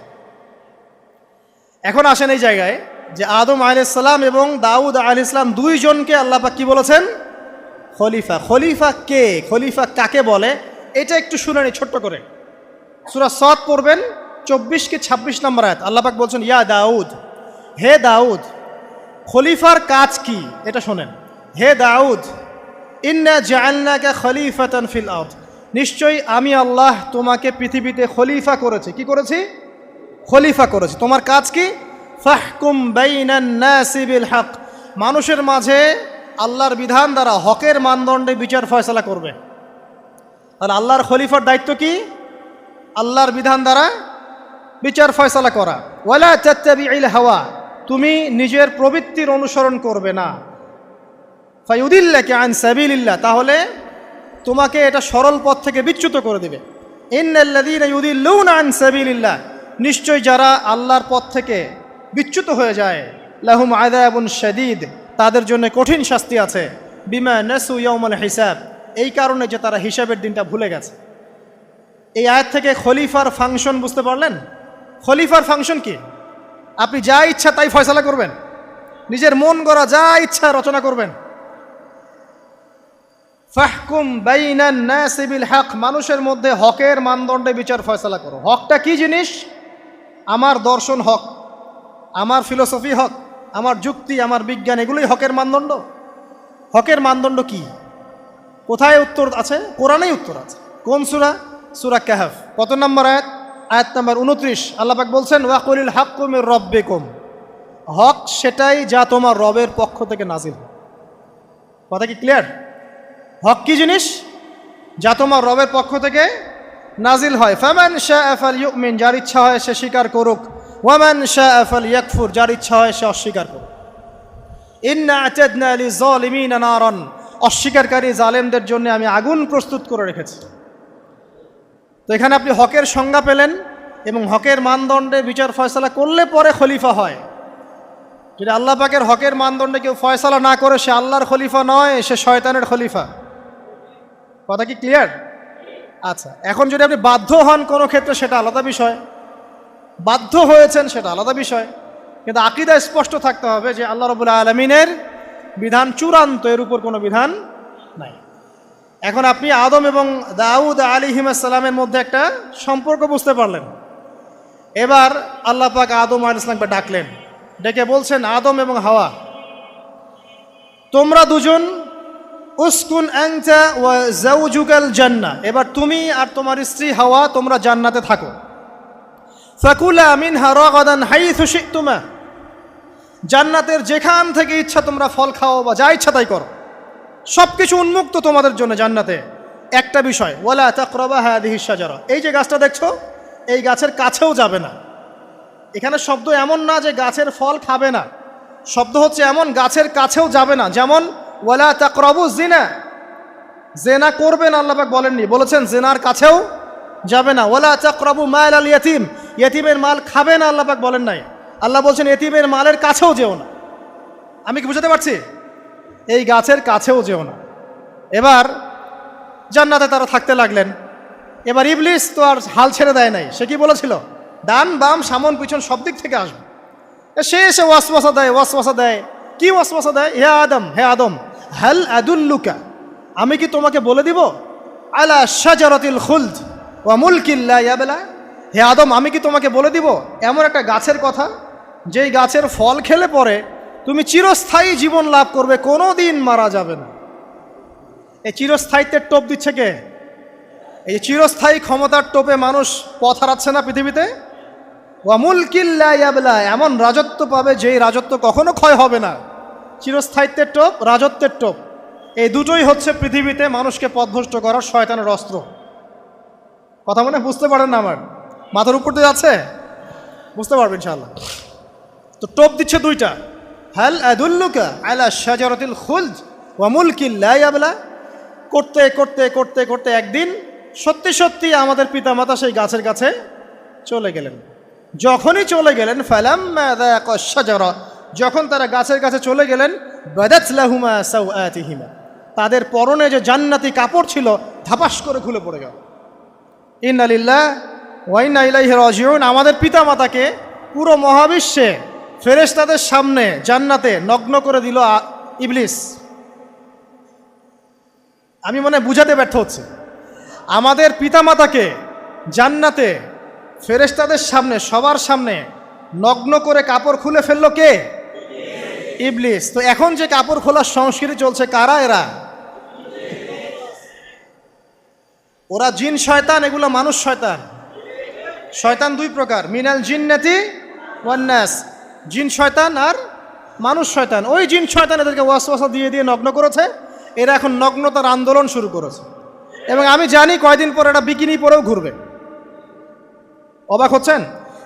এখন আসেন এই জায়গায় যে আদম আলাইহিস সালাম এবং দাউদ আলাইহিস সালাম দুইজনকে আল্লাহ পাক কি বলেছেন? খলিফা। খলিফা কে? খলিফা কাকে বলে? এটা একটু শুনে নি ছোট্ট করে। সূরা সদ পড়বেন 24 কি 26 নম্বর আয়াত। আল্লাহ পাক বলছেন ইয়া দাউদ, হে দাউদ খলিফার কাজ কি এটা শোনেন। হে দাউদ ইন্না জাআলনাকা খলিফাতান ফিল আরদ, নিশ্চয়ই আমি আল্লাহ তোমাকে পৃথিবীতে খলিফা করেছি। কি করেছি? খলিফা করেছি। তোমার কাজ কি? ফাহকুম বাইনান নাসি বিল হক, মানুষের মাঝে আল্লাহর বিধান দ্বারা হকের মানদণ্ডে বিচার ফয়সালা করবে। তাহলে আল্লাহর খলিফার দায়িত্ব কি? আল্লাহর বিধান দ্বারা বিচার ফয়সালা করা। ওয়ালা তাত্তাবি'ল হাওয়া, তুমি নিজের প্রবৃত্তির অনুসরণ করবে না। ফায়ুদিল্লাকা আন সাবিলিল্লাহ, তাহলে তোমাকে এটা সরল পথ থেকে বিচ্যুত করে দেবে। ইন্নাল্লাযীনা ইউদিল্লুনা আন সাবিলিল্লাহ, নিশ্চয় যারা আল্লাহর পথ থেকে বিচ্যুত হয়ে যায়, লাহুম আযাবুন শাদীদ, তাদের জন্য কঠিন শাস্তি আছে। বিমা নাসু ইয়াউমাল হিসাব, এই কারণে যে তারা হিসাবের দিনটা ভুলে গেছে। এই আয়াত থেকে খলিফার ফাংশন বুঝতে পারলেন? খলিফার ফাংশন কি? আপনি যা ইচ্ছা তাই ফয়সালা করবেন, নিজের মন গড়া যা ইচ্ছা রচনা করবেন। ফাহকুম বাইনান নাসি বিল হক, মানুষের মধ্যে হকের মানদণ্ডে বিচার ফয়সালা করো। হকটা কি জিনিস? আমার দর্শন হক, আমার ফিলোসফি হক, আমার যুক্তি, আমার বিজ্ঞান, এগুলোই হকের মানদণ্ড। হকের মানদণ্ড কি? কোথায় উত্তর আছে? কোরআনেই উত্তর আছে। কোন সূরা? সূরা কাহফ। কত নম্বর আয়াত? আয়াত নম্বর 29। আল্লাহ পাক বলছেন ওয়াকুলিল হাক্কু মির রাব্বিকুম, হক সেটাই যা তোমার রবের পক্ষ থেকে নাজিল। কথা কি ক্লিয়ার? হক কি জিনিস? যা তোমার রবের পক্ষ থেকে নাজিল হয়। ফামান শাআ ফালইউমিন, যার ইচ্ছা হয় সে স্বীকার করুক। ওয়ামান শাআ ফালইয়াকফুর, যার ইচ্ছা হয় সে অস্বীকার করুক। ইন্না আ'তাদনা লিযালিমিনা নারান, অস্বীকারী জালেমদের জন্য আমি আগুন প্রস্তুত করে রেখেছি। তো এখানে আপনি হকের সংজ্ঞা পেলেন এবং হকের মানদণ্ডে বিচার ফয়সালা করলে পরে খলিফা হয়। যদি আল্লাহ পাকের হকের মানদণ্ডে কেউ ফয়সালা না করে সে আল্লাহর খলিফা নয়, সে শয়তানের খলিফা। কথা কি ক্লিয়ার? আচ্ছা, এখন যদি আপনি বাধ্য হন কোনো ক্ষেত্রে সেটা আলাদা বিষয়, বাধ্য হয়েছেন সেটা আলাদা বিষয়, কিন্তু আকীদা স্পষ্ট থাকতে হবে যে আল্লাহ রাব্বুল আলামিনের বিধান চূড়ান্ত, এর উপর কোনো বিধান নাই। এখন আপনি আদম এবং দাউদ আলাইহিস সালামের মধ্যে একটা সম্পর্ক বুঝতে পারলেন। এবার আল্লাহ পাক আদম আলাইহিস সালামকে ডাকলেন, ডেকে বলছেন আদম এবং হাওয়া, তোমরা দুজন উসকুন আনতা ওয়া যাওজুকাল জান্নাহ, এবার তুমি আর তোমার স্ত্রী হাওয়া তোমরা জান্নাতে থাকো। ফাকুলা মিনহা রাগাদান হাইথু শি'তুমা, জান্নাতের যেখান থেকে ইচ্ছা তোমরা ফল খাও বা যা ইচ্ছা তাই করো, সব কিছু উন্মুক্ত তোমাদের জন্য জান্নাতে। একটা বিষয়, ওয়ালা তাকরাবা হাযিহিশ শাজারা, এই যে গাছটা দেখছো এই গাছের কাছেও যাবে না। এখানে শব্দ এমন না যে গাছের ফল খাবে না, শব্দ হচ্ছে এমন গাছের কাছেও যাবে না। যেমন ওয়ালা তাকরাবু জিনা, জেনা করবে না আল্লাহ পাক বলেননি, বলেছেন জেনার কাছেও যাবে না। ওয়ালা তাকরাবু মাল আল ইয়াতিম, ইয়াতিমের মাল খাবে না আল্লাহ পাক বলেন নাই, আল্লাহ বলছেন ইয়াতিমের মালের কাছেও যেও না। আমি কি বুঝাতে পারছি? এই গাছের কাছেও যেও না। এবার জান্নাতে তারা থাকতে লাগলেন। এবার ইবলিস তো আর হাল ছেড়ে দেয় নাই, সে কি বলেছিল? ডান বাম সামন পিছন সব দিক থেকে আসবে। সে এসে ওয়াসওয়াসা দেয়। কি ওয়াসওয়াসা দেয়? হে আদম হাল আদুল্লুকা, আমি কি তোমাকে বলে দিব আলা শাজারাতিল খুলদ ওয়া মুলকিন লা ইয়াবলা, হে আদম, আমি কি তোমাকে বলে দিব এমন একটা গাছের কথা, যেই গাছের ফল খেলে পরে তুমি চিরস্থায়ী জীবন লাভ করবে, কোনো দিন মারা যাবে না। এই চিরস্থায়িত্বের টোপ দিচ্ছে কে? এই চিরস্থায়ী ক্ষমতার টোপে মানুষ পথ হারাচ্ছে না পৃথিবীতে। ওয়া মুলকিন লা ইয়াবলা, এমন রাজত্ব পাবে যেই রাজত্ব কখনো ক্ষয় হবে না। চিরস্থায়িত্বের টোপ, রাজত্বের টোপ, এই দুটোই হচ্ছে পৃথিবীতে মানুষকে পথভ্রষ্ট করার শয়তানের অস্ত্র। কথা মনে বুঝতে পারেন না? আমার মাথার উপর দিয়ে আছে, বুঝতে পারবেন ইনশাআল্লাহ। তো টোপ দিচ্ছে দুইটা, হাল আদুল্লুকা আলা শাজারাতিল খুলদ ওয়া মুলকিন লা ইয়াবলা। করতে করতে করতে করতে একদিন সত্যি সত্যি আমাদের পিতামাতা সেই গাছের কাছে চলে গেলেন। যখনই চলে গেলেন, ফালাম্মা যাকা শাজারা, যখন তারা গাছের কাছে চলে গেলেন, বাদাত লাহুমা সাওআতিহিমা, তাদের পরনে যে জান্নাতি কাপড় ছিল ধাপাস করে খুলে পড়ে গেল। ইন্না লিল্লাহি ওয়া ইন্না ইলাইহি রাজিউন। আমাদের পিতামাতাকে পুরো মহাবিশ্বে ফেরেশতাদের সামনে জান্নাতে নগ্ন করে দিল ইবলিস। আমি মনে বুঝাতে ব্যর্থ হচ্ছে। আমাদের পিতামাতাকে জান্নাতে ফেরেশতাদের সামনে, সবার সামনে নগ্ন করে কাপড় খুলে ফেললো কে? ইবলিস। তো এখন যে কাপড় খোলার সংস্কৃতি চলছে, কারা এরা? ওরা জিন শয়তান, এগুলো মানুষ শয়তান। শয়তান দুই প্রকার, মিনাল জিন্নাতি ওয়ান নাস, জিন শয়তান আর মানুষ শয়তান। ওই জিন শয়তান এদেরকে ওয়াসওয়াসা দিয়ে দিয়ে নগ্ন করেছে। এরা এখন নগ্নতার আন্দোলন শুরু করেছে, এবং আমি জানি কয়দিন পর এটা বিকিনি পরেও ঘুরবে। অবাক হচ্ছেন?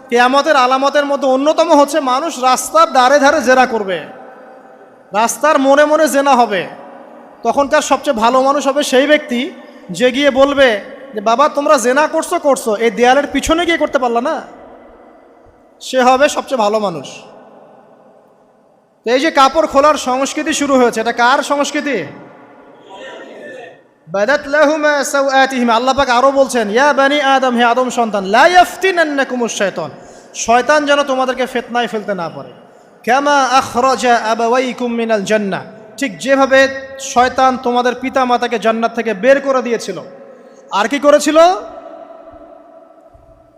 কিয়ামতের আলামতের মধ্যে অন্যতম হচ্ছে মানুষ রাস্তার ধারে ধারে জেনা করবে, রাস্তার মোড়ে মোড়ে জেনা হবে। তখনকার সবচেয়ে ভালো মানুষ হবে সেই ব্যক্তি যে গিয়ে বলবে যে বাবা তোমরা জেনা করছো করছো, এই দেয়ালের পিছনে গিয়ে করতে পারলা না। সে হবে সবচেয়ে ভালো মানুষ। তো এই যে কাপড় খোলার সংস্কৃতি শুরু হয়েছে, এটা কার সংস্কৃতি? বাদাত লাহুমা সাওআতিহিমা। আল্লাহ পাক আরো বলছেন, ইয়া বানি আদম, হে আদম সন্তান, লা ইয়াফতিনান্নাকুমুশ শাইতান, শয়তান যেন তোমাদেরকে ফিতনায় ফেলতে না পারে। কামা আখরাজা আবাওয়াইকুম মিনাল জান্নাহ, ঠিক যেভাবে শয়তান তোমাদের পিতা মাতাকে জান্নাত থেকে বের করে দিয়েছিল। আর কি করেছিল?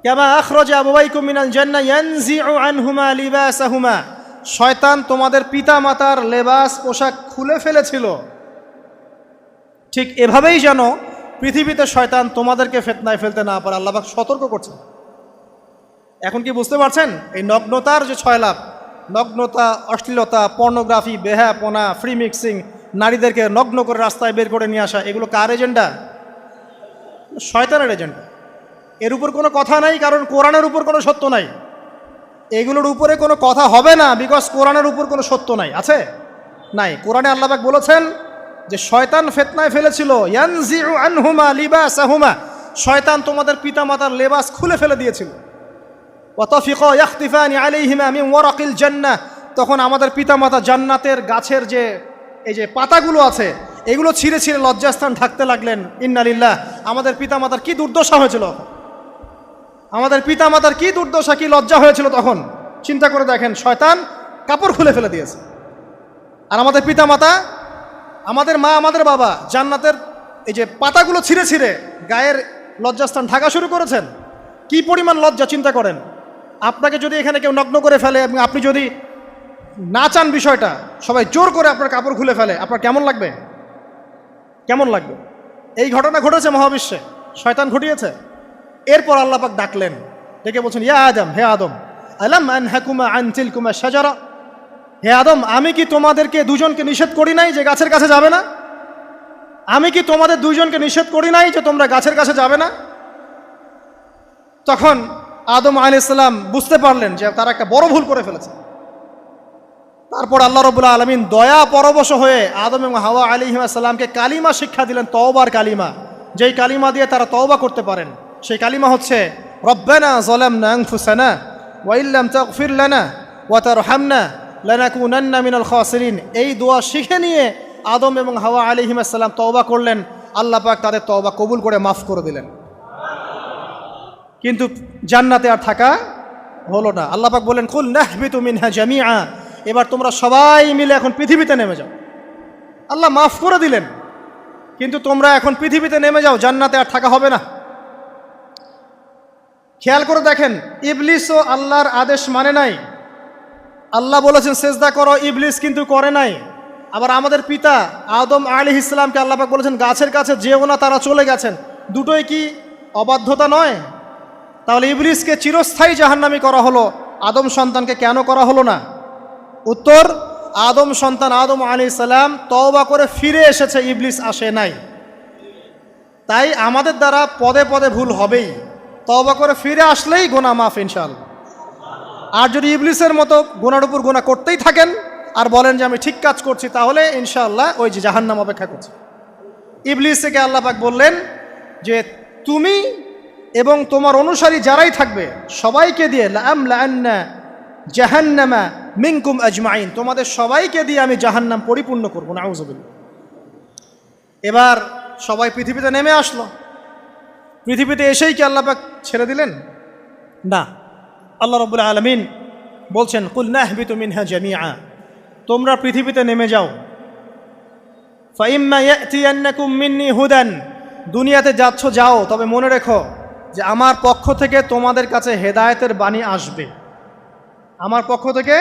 কামা আখরাজা আবাওয়াইকুম মিনাল জান্নাহ ইয়ানজিউ আনহুমা লিবাসাহুমা, শয়তান তোমাদের পিতা মাতার লেবাস পোশাক খুলে ফেলেছিল। ঠিক এভাবেই যেন পৃথিবীতে শয়তান তোমাদেরকে ফিতনায় ফেলতে না পারে, আল্লাহ পাক সতর্ক করছেন। এখন কি বুঝতে পারছেন? এই নগ্নতার যে 6 লাভ, নগ্নতা, অশ্লীলতা, পর্নোগ্রাফি, বেহায়াপনা, ফ্রি মিক্সিং, নারীদেরকে নগ্ন করে রাস্তায় বের করে নিয়ে আসা, এগুলো কার এজেন্ডা? শয়তানের এজেন্ডা। এর উপর কোনো কথা নাই, কারণ কোরআনের উপর কোনো সত্য নাই। এগুলোর উপরে কোনো কথা হবে না, বিকজ কোরআনের উপর কোনো সত্য নাই। আছে? নাই। কোরআনে আল্লাহ পাক বলেছেন যে শয়তান ফিতনায় ফেলেছিল, ইয়ানজিউ আনহুমা লিবাসাহুমা, শয়তান তোমাদের পিতামাতার লেবাস খুলে ফেলে দিয়েছিল। ওয়া তাফিকা ইয়াখতিফানি আলাইহিমা মিন ওয়ারাকিল জান্নাহ, তখন আমাদের পিতামাতা জান্নাতের গাছের যে এই যে পাতাগুলো আছে এগুলো ছিঁড়ে ছিঁড়ে লজ্জাস্থান ঢাকতে লাগলেন। ইন্না লিল্লাহ। আমাদের পিতামাতার কি দুর্দশা হয়েছিল, আমাদের পিতামাতার কি দুর্দশা, কি লজ্জা হয়েছিল তখন। চিন্তা করে দেখেন, শয়তান কাপড় খুলে ফেলে দিয়েছে। আর আমাদের পিতামাতা, আমাদের মা, আমাদের বাবা জান্নাতের এই যে পাতাগুলো ছিঁড়ে ছিঁড়ে গায়ের লজ্জাস্থান ঢাকা শুরু করেছেন। কি পরিমাণ লজ্জা চিন্তা করেন। আপনাকে যদি এখানে কেউ নগ্ন করে ফেলে এবং আপনি যদি না চান বিষয়টা, সবাই জোর করে আপনার কাপড় খুলে ফেলে, আপনার কেমন লাগবে? কেমন লাগবে? এই ঘটনা ঘটেছে মহাবিশ্বে, শয়তান ঘটিয়েছে। এরপর আল্লাহ পাক ডাকলেন, ডেকে বলছেন, ইয়া আদম, হে আদম, আলাম আনহাকুমা আন তিলকুমা শাজারা, হে আদম, আমি কি তোমাদেরকে দুজনকে নিষেধ করি নাই যে গাছের কাছে যাবে না? আমি কি তোমাদের দুইজনকে নিষেধ করি নাই যে তোমরা গাছের কাছে যাবে না? তখন আদম আলাইহিস সালাম বুঝতে পারলেন যে তারা একটা বড় ভুল করে ফেলেছে। তারপর আল্লাহ রাব্বুল আলামিন দয়া পরবশ হয়ে আদম এবং হাওয়া আলাইহিস সালামকে কালিমা শিক্ষা দিলেন, তওবার কালিমা, যেই কালিমা দিয়ে তারা তওবা করতে পারেন। সেই কালিমা হচ্ছে রব্বানা যালামনা আনফুসানা ওয়া ইল্লাম তাগফির লানা ওয়া তারহামনা লানাকুনান্না মিনাল খাসিরিন। এই দোয়া শিখে নিয়ে আদম এবং হাওয়া আলাইহিস সালাম তওবা করলেন। আল্লাহ পাক তাদের তওবা কবুল করে মাফ করে দিলেন। কিন্তু জান্নাতে আর থাকা হলো না। আল্লাহ পাক বলেন, কুল নাহবিতু মিনহা জামিআ, এবার তোমরা সবাই মিলে এখন পৃথিবীতে নেমে যাও। আল্লাহ মাফ করে দিলেন, কিন্তু তোমরা এখন পৃথিবীতে নেমে যাও, জান্নাতে আর থাকা হবে না। খেয়াল করে দেখেন, ইবলিসও আল্লাহর আদেশ মানে নাই। আল্লাহ বলেছেন সেজদা করো, ইবলিস কিন্তু করে নাই। আবার আমাদের পিতা আদম আলাইহিস সালামকে আল্লাহ পাক বলেছেন গাছের কাছে যেও না, তারা চলে গেছেন। দুটোই কি অবাধ্যতা নয়? তাহলে ইবলিসকে চিরস্থায়ী জাহান্নামী করা হলো, আদম সন্তানকে কেন করা হলো না? উত্তর, আদম সন্তান আদম আলাইহিস সালাম তওবা করে ফিরে এসেছে, ইবলিস আসে নাই। তাই আমাদের দ্বারা পদে পদে ভুল হবেই, তওবা করে ফিরে আসলেই গুনাহ মাফ ইনশাআল্লাহ। আর যদি ইবলিসের মতো গুনার উপর গুনাহ করতেই থাকেন আর বলেন যে আমি ঠিক কাজ করছি, তাহলে ইনশাআল্লাহ ওই যে জাহান্নাম অপেক্ষা করছে। ইবলিসকে আল্লাহ পাক বললেন যে তুমি এবং তোমার অনুসারী যারাই থাকবে সবাইকে দিয়ে লাআমলাআন্না জাহান্নামা মিনকুম আজমাইন, তোমাদের সবাইকে দিয়ে আমি জাহান্নাম পরিপূর্ণ করব, নাউযুবিল্লাহ। এবার সবাই পৃথিবীতে নেমে আসলো। পৃথিবীতে এসেই কি আল্লাহ পাক ছেড়ে দিলেন? না। আল্লাহ রাব্বুল আলামিন বলছেন কুল নাহবিতু মিনহা জামিআ, তোমরা পৃথিবীতে নেমে যাও। ফাইম্মা ইয়াতিয়ান্নাকুম মিন্নি হুদান, দুনিয়াতে যাচ্ছ যাও, তবে মনে রেখো যে আমার পক্ষ থেকে তোমাদের কাছে হেদায়েতের বাণী আসবে। আমার পক্ষ থেকে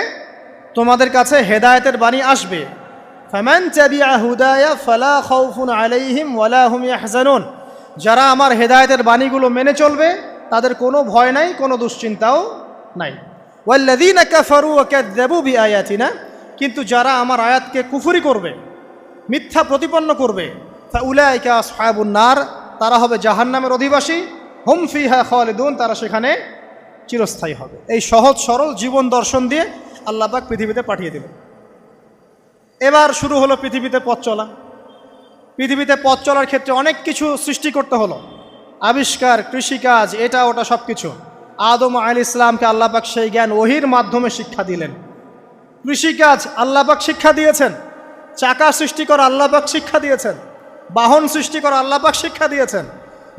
তোমাদের কাছে হেদায়েতের বাণী আসবে। ফামান তাবিআ হুদায়া ফালা খাউফুন আলাইহিম ওয়ালা হুম ইয়াহজানুন, যারা আমার হেদায়েতের বাণীগুলো মেনে চলবে তাদের কোনো ভয় নাই, কোনো দুশ্চিন্তাও নাই। ওয়াল্লাযীনা কাফারু ওয়া কাযযাবু বিআয়াতিনা, কিন্তু যারা আমার আয়াতকে কুফরি করবে, মিথ্যা প্রতিপন্ন করবে, ফাউলাইকা আসহাবুন নার, তারা হবে জাহান্নামের অধিবাসী। হুম ফিহা খালিদুন, তারা সেখানে চিরস্থায়ী হবে। এই সহজ সরল জীবন দর্শন দিয়ে আল্লাহ পাক পৃথিবীতে পাঠিয়ে দিলেন। এবার শুরু হলো পৃথিবীতে পথ চলা। পৃথিবীতে পথ চলার ক্ষেত্রে অনেক কিছু সৃষ্টি করতে হলো, আবিষ্কার, কৃষিকাজ, এটা ওটা সব কিছু। আদম আলাইহিস সালামকে আল্লাহ পাক সেই জ্ঞান ওহির মাধ্যমে শিক্ষা দিলেন। কৃষিকাজ আল্লাহ পাক শিক্ষা দিয়েছেন, চাকা সৃষ্টি করা আল্লাহ পাক শিক্ষা দিয়েছেন, বাহন সৃষ্টি করা আল্লাহ পাক শিক্ষা দিয়েছেন।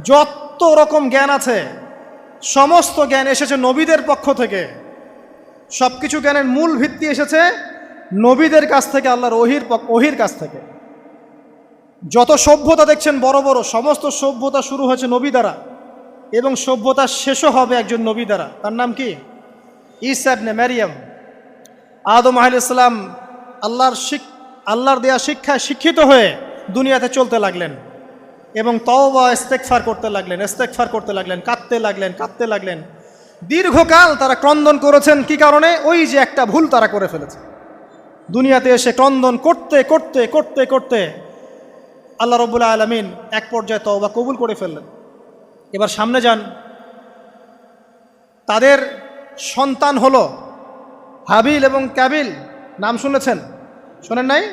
যত রকম জ্ঞান আছে সমস্ত জ্ঞান এসেছে নবীদের পক্ষ থেকে। সব কিছু জ্ঞানের মূল ভিত্তি এসেছে নবীদের কাছ থেকে, আল্লাহর ওহির কাছ থেকে। যত সভ্যতা দেখছেন বড় বড়, সমস্ত সভ্যতা শুরু হয়েছে নবী দ্বারা, এবং সভ্যতা শেষও হবে একজন নবী দ্বারা। তার নাম কি? ঈসা ইবনে মারইয়াম। আদম আলাইহিস সালাম আল্লাহর দেয়া শিক্ষায় শিক্ষিত হয়ে দুনিয়াতে চলতে লাগলেন এবং তওবা ইস্তেগফার করতে লাগলেন, কাঁদতে লাগলেন। দীর্ঘকাল তারা ক্রন্দন করেছেন। কি কারণে? ওই যে একটা ভুল তারা করে ফেলেছে। দুনিয়াতে এসে ক্রন্দন করতে করতে করতে করতে আল্লাহ রাব্বুল আলামিন এক পর্যায়ে তওবা কবুল করে ফেললেন। এবার সামনে যান, তাদের সন্তান হলো হাবিল এবং কাবিল। নাম শুনেছেন? শোনেন নাই?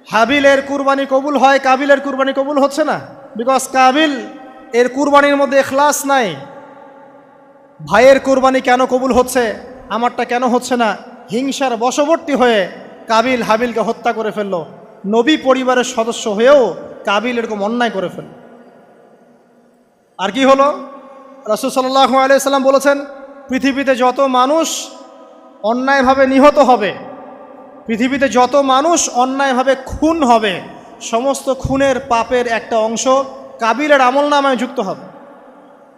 হাবিলের কুরবানি কবুল হয়, কাবিলের কুরবানি কবুল হচ্ছে না। বিকজ কাবিল এর কুরবানির মধ্যে ইখলাস নাই। ভাইয়ের কুরবানি কেন কবুল হচ্ছে, আমারটা কেন হচ্ছে না? হিংসার বশবর্তী হয়ে কাবিল হাবিলকে হত্যা করে ফেললো। নবী পরিবারের সদস্য হয়েও কাবিল এরকম অন্যায় করে ফেলল। আর কি হলো? রাসূল সাল্লাল্লাহু আলাইহি সাল্লাম বলেছেন, পৃথিবীতে যত মানুষ অন্যায়ভাবে নিহত হবে, পৃথিবীতে যত মানুষ অন্যায়ভাবে খুন হবে, সমস্ত খুনের পাপের একটা অংশ কাবিলের আমলনামায় যুক্ত হবে।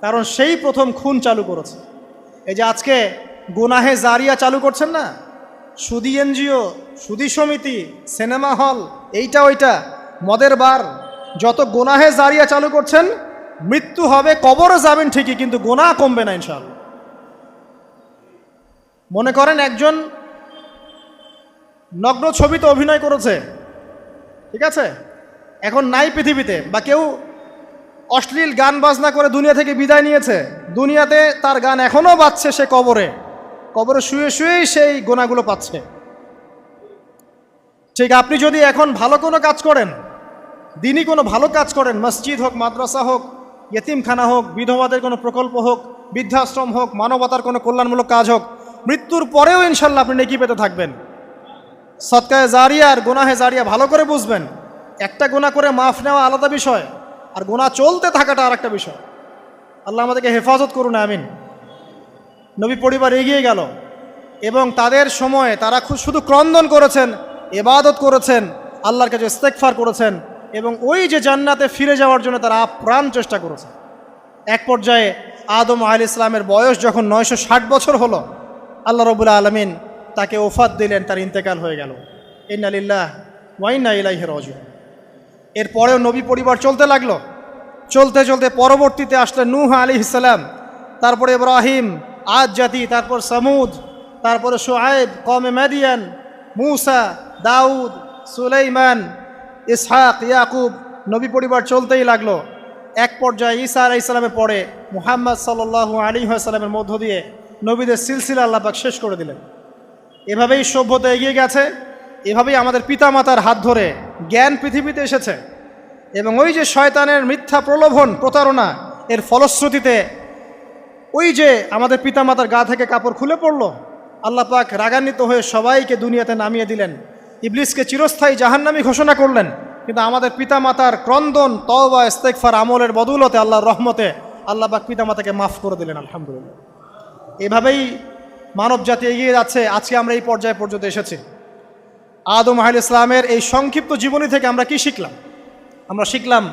কারণ সেই প্রথম খুন চালু করেছে। এই যে আজকে গুনাহে জারিয়া চালু করছেন না, সুদী এনজিও, সুদী সমিতি, সিনেমা হল, এইটা ওইটা, মদের বার, যত গুনাহে জারিয়া চালু করছেন, মৃত্যু হবে, কবরে যাবেন ঠিকই, কিন্তু গুনাহ কমবে না ইনশাআল্লাহ। মনে করেন একজন নগ্ন ছবিতে অভিনয় করেছে, ঠিক আছে, এখন নাই পৃথিবীতে, বা কেউ অশ্লীল গান বাজনা করে দুনিয়া থেকে বিদায় নিয়েছে, দুনিয়াতে তার গান এখনও বাজছে, সে কবরে শুয়ে শুয়েই সেই গোনাগুলো পাচ্ছে। ঠিক আপনি যদি এখন ভালো কোনো কাজ করেন, দিনই কোনো ভালো কাজ করেন, মসজিদ হোক, মাদ্রাসা হোক, ইয়েতিমখানা হোক, বিধবাদের কোনো প্রকল্প হোক, বৃদ্ধাশ্রম হোক, মানবতার কোনো কল্যাণমূলক কাজ হোক, মৃত্যুর পরেও ইনশাল্লাহ আপনি নেকি পেতে থাকবেন। সদকায়ে জারিয়া আর গুনাহে জারিয়া ভালো করে বুঝবেন। একটা গুনাহ করে মাফ নেওয়া আলাদা বিষয়, আর গুনাহ চলতে থাকাটা আর একটা বিষয়। আল্লাহ আমাদেরকে হেফাজত করুন, আমিন। নবী পরিবার এগিয়ে গেল এবং তাদের সময়ে তারা শুধু ক্রন্দন করেছেন, ইবাদত করেছেন, আল্লাহর কাছে ইস্তেগফার করেছেন এবং ওই যে জান্নাতে ফিরে যাওয়ার জন্য তারা আপ্রাণ চেষ্টা করেছেন। এক পর্যায়ে আদম আলাইহিস সালামের বয়স যখন 960 বছর হলো, আল্লাহ রাব্বুল আলামিন তাকে ওফাত দিলেন, তার ইন্তেকাল হয়ে গেল। ইন্না লিল্লাহি ওয়া ইন্না ইলাইহি রাজিউন। এরপরেও নবী পরিবার চলতে লাগলো, চলতে চলতে পরবর্তীতে আসলেন নূহ আলাইহিস সালাম, তারপরে ইব্রাহিম, আদ জাতি, তারপর সামুদ, তারপরে শুআয়ব, কওমে মাদিয়ান, মূসা, দাউদ, সুলাইমান, ইসহাক, ইয়াকুব। নবী পরিবার চলতেই লাগলো। এক পর্যায়ে ঈসা আলাইহিস সালামের পরে মুহাম্মদ সাল্লাল্লাহু আলাইহি ওয়াসাল্লামের মধ্য দিয়ে নবীদের সিলসিলা আল্লাহ পাক শেষ করে দিলেন। এভাবেই সভ্যতা এগিয়ে গেছে, এভাবেই আমাদের পিতামাতার হাত ধরে জ্ঞান পৃথিবীতে এসেছে। এবং ওই যে শয়তানের মিথ্যা প্রলোভন, প্রতারণা, এর ফলশ্রুতিতে ওই যে আমাদের পিতামাতার গা থেকে কাপড় খুলে পড়ল, আল্লাহ পাক রাগান্বিত হয়ে সবাইকে দুনিয়াতে নামিয়ে দিলেন, ইবলিসকে চিরস্থায়ী জাহান্নামী ঘোষণা করলেন। কিন্তু আমাদের পিতামাতার ক্রন্দন, তওবা, ইস্তেগফার, আমলের বদৌলতে, আল্লাহর রহমতে আল্লাহ পাক পিতামাতাকে মাফ করে দিলেন, আলহামদুলিল্লাহ। এভাবেই মানব জাতি এগিয়ে যাচ্ছে। আজকে আমরা এই পর্যায়ে পর্যন্ত এসেছি। আদম আলাইহিস সালামের এই সংক্ষিপ্ত জীবনী থেকে আমরা কি শিখলাম? আমরা শিখলাম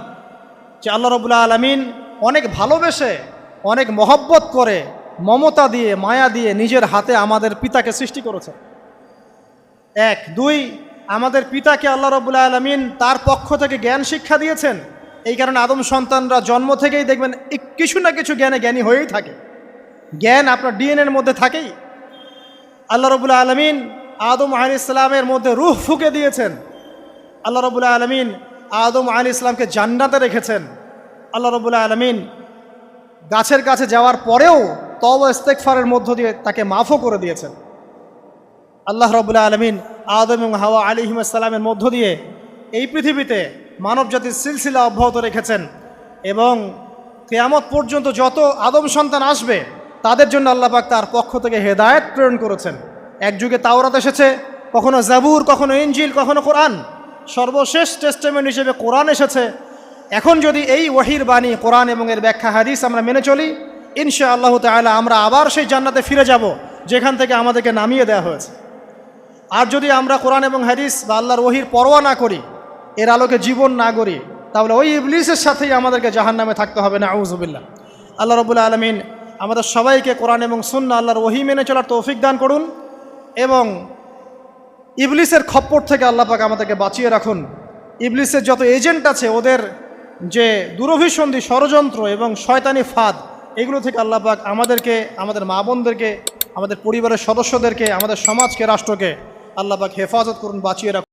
যে আল্লাহ রাব্বুল আলামিন অনেক ভালোবেসে, অনেক মহব্বত করে, মমতা দিয়ে, মায়া দিয়ে নিজের হাতে আমাদের পিতাকে সৃষ্টি করেছে। এক। দুই, আমাদের পিতাকে আল্লাহ রাব্বুল আলামিন তার পক্ষ থেকে জ্ঞান শিক্ষা দিয়েছেন। এই কারণে আদম সন্তানরা জন্ম থেকেই দেখবেন কিছু না কিছু জ্ঞানে জ্ঞানী হয়েই থাকে। জ্ঞান আপনার ডিএনএর মধ্যে থাকেই। আল্লাহ রাব্বুল আলামিন আদম আলাইহিস সালামের মধ্যে রূহ ফুঁকে দিয়েছেন। আল্লাহ রাব্বুল আলামিন আদম আলাইহিস সালামকে জান্নাতে রেখেছেন। আল্লাহ রাব্বুল আলামিন গাছের কাছে যাওয়ার পরেও তওবা ইস্তেগফারের মধ্য দিয়ে তাকে মাফও করে দিয়েছেন। আল্লাহ রাব্বুল আলামিন আদম এবং হাওয়া আলাইহিস সালামের মধ্য দিয়ে এই পৃথিবীতে মানব জাতির সিলসিলা অব্যাহত রেখেছেন। এবং কিয়ামত পর্যন্ত যত আদম সন্তান আসবে তাদের জন্য আল্লাহ পাক তার পক্ষ থেকে হেদায়েত প্রেরণ করেছেন। এক যুগে তাওরাত এসেছে, কখনো জাবুর, কখনো ইনজিল, কখনো কোরআন। সর্বশেষ টেস্টামেন্ট হিসেবে কোরআন এসেছে। এখন যদি এই ওয়াহির বাণী, কোরআন এবং এর ব্যাখ্যা হাদিস আমরা মেনে চলি, ইনশাআল্লাহ তাআলা আমরা আবার সেই জান্নাতে ফিরে যাব যেখান থেকে আমাদেরকে নামিয়ে দেওয়া হয়েছে। আর যদি আমরা কোরআন এবং হাদিস বা আল্লাহর ওয়াহির পরোয়া না করি, এর আলোকে জীবন না গড়ি, তাহলে ওই ইবলিসের সাথেই আমাদেরকে জাহান্নামে থাকতে হবে, নাউযুবিল্লাহ। আল্লাহ রাব্বুল আলামিন আমাদের সবাইকে কোরআন এবং সুন্নাহ, আল্লাহর ওয়াহি মেনে চলার তৌফিক দান করুন এবং ইবলিসের খপ্পর থেকে আল্লাহ পাক আমাদেরকে বাঁচিয়ে রাখুন। ইবলিসের যত এজেন্ট আছে, ওদের যে দুরভিসন্ধি, ষড়যন্ত্র এবং শয়তানি ফাঁদ, এগুলো থেকে আল্লাহ পাক আমাদেরকে, আমাদের মা বোনদেরকে, আমাদের পরিবারের সদস্যদেরকে, আমাদের সমাজকে, রাষ্ট্রকে আল্লাহ পাক হেফাজত করুন, বাঁচিয়ে রাখুন।